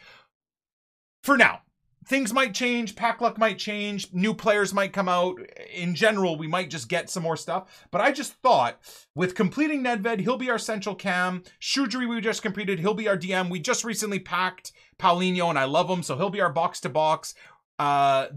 For now, things might change. Pack luck might change. New players might come out. In general, we might just get some more stuff. But I just thought, with completing Nedved, he'll be our central cam. Shudri, we just completed. He'll be our DM. We just recently packed Paulinho, and I love him. So he'll be our box-to-box. Well,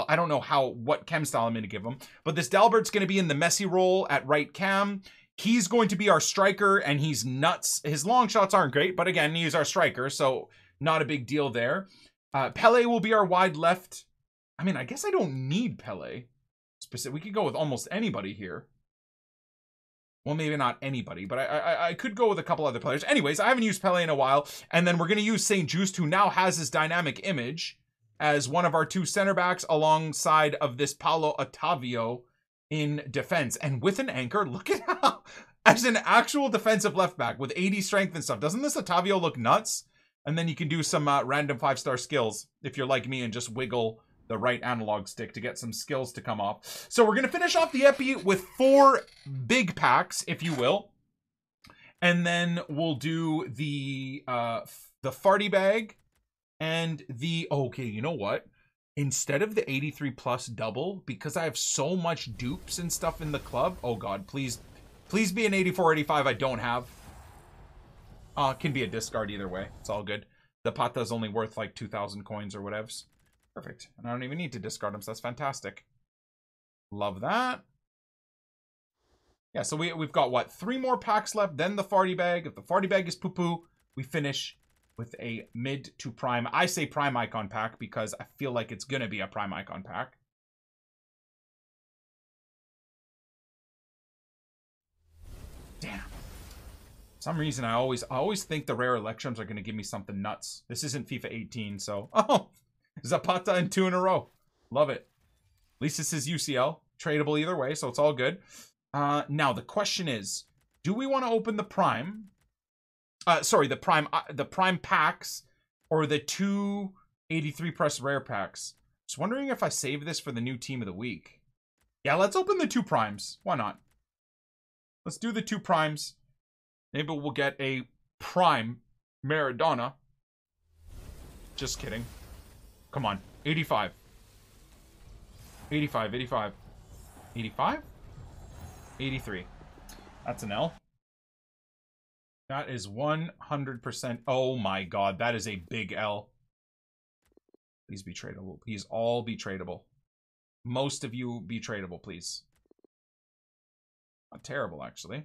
I don't know what chem style I'm going to give him, but this Dalbert's going to be in the Messi role at right cam. He's going to be our striker, and he's nuts. His long shots aren't great, but again, he's our striker, so not a big deal there. Pele will be our wide left. I mean, I guess I don't need Pele. We could go with almost anybody here. Well, maybe not anybody, but I could go with a couple other players. Anyways, I haven't used Pele in a while, and then we're going to use St. Just, who now has his dynamic image as one of our two center backs alongside of this Paulo Otavio in defense. And with an anchor, look at how, as an actual defensive left back with 80 strength and stuff, doesn't this Otavio look nuts? And then you can do some random 5-star skills if you're like me and just wiggle the right analog stick to get some skills to come off. So we're going to finish off the epi with 4 big packs, if you will. And then we'll do the farty bag. And okay, you know what? Instead of the 83 plus double, because I have so much dupes and stuff in the club. Oh God, please be an 84, 85 I don't have. It can be a discard either way. It's all good. The Pata's only worth like 2,000 coins or whatevs. Perfect. And I don't even need to discard them, so that's fantastic. Love that. Yeah, so we've got, what, 3 more packs left, then the farty bag. If the farty bag is poo-poo, we finish with a mid to prime. I say prime icon pack because I feel like it's gonna be a prime icon pack. Damn. For some reason, I always think the rare electrums are gonna give me something nuts. This isn't FIFA 18, so Zapata in 2 in a row. Love it. At least this is UCL. Tradable either way, so it's all good. Now the question is, do we want to open the prime? The prime packs or the 2 83 plus rare packs. Just wondering if I save this for the new team of the week. Yeah, let's open the 2 primes. Why not? Let's do the 2 primes. Maybe we'll get a prime Maradona. Just kidding. Come on. 85. 85, 85. 85? 83. That's an L. That is 100%. Oh my God, that is a big L. Please be tradable. Please all be tradable. Most of you be tradable, please. Not terrible, actually.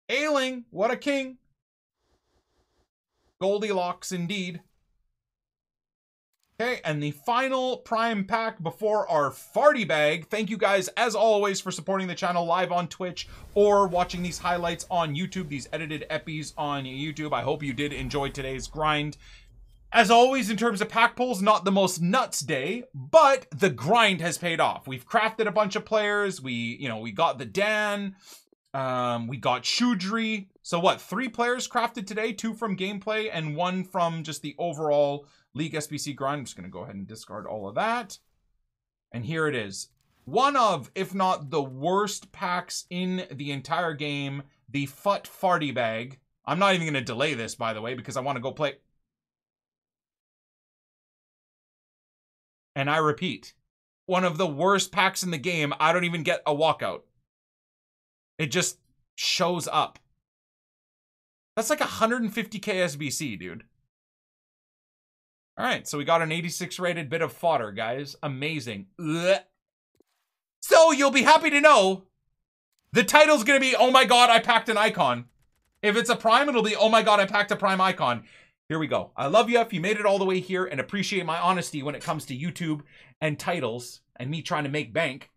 Ailing, what a king. Goldilocks, indeed. Okay, and the final prime pack before our farty bag. Thank you guys, as always, for supporting the channel live on Twitch or watching these highlights on YouTube, these edited epis on YouTube. I hope you did enjoy today's grind. As always, in terms of pack pulls, not the most nuts day, but the grind has paid off. We've crafted a bunch of players. We got the Dan. We got Shudri. So what, 3 players crafted today, 2 from gameplay and 1 from just the overall League SBC grind. I'm just going to go ahead and discard all of that. And here it is. One of, if not the worst packs in the entire game, the FUT farty bag. I'm not even going to delay this, by the way, because I want to go play. And I repeat, one of the worst packs in the game. I don't even get a walkout. It just shows up. That's like 150k SBC, dude. All right, so we got an 86 rated bit of fodder, guys. Amazing. Ugh. So you'll be happy to know the title's going to be, oh my God, I packed an icon. If it's a prime, it'll be, oh my God, I packed a prime icon. Here we go. I love you if you made it all the way here and appreciate my honesty when it comes to YouTube and titles and me trying to make bank.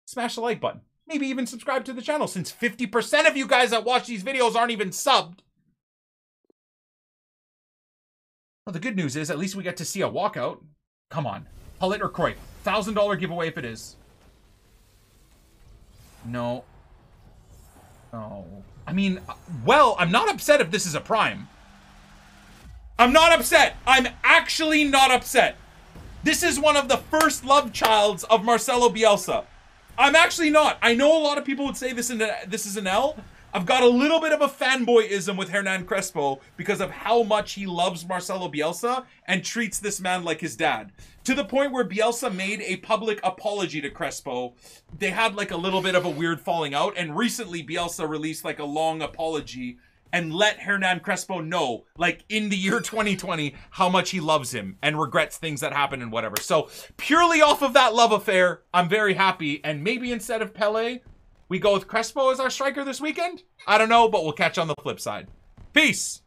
smash the like button. Maybe even subscribe to the channel, since 50% of you guys that watch these videos aren't even subbed. Well, the good news is at least we get to see a walkout. Come on. Hullet or Cruyff. $1,000 giveaway if it is. No. Oh. I mean, well, I'm not upset if this is a prime. I'm not upset. I'm actually not upset. This is one of the first love childs of Marcelo Bielsa. I'm actually not. I know a lot of people would say this is an L. I've got a little bit of a fanboyism with Hernan Crespo because of how much he loves Marcelo Bielsa and treats this man like his dad. To the point where Bielsa made a public apology to Crespo. They had like a little bit of a weird falling out, and recently Bielsa released like a long apology and let Hernan Crespo know, like in the year 2020, how much he loves him and regrets things that happened and whatever. So purely off of that love affair, I'm very happy. And maybe instead of Pele, we go with Crespo as our striker this weekend? I don't know, but we'll catch on the flip side. Peace!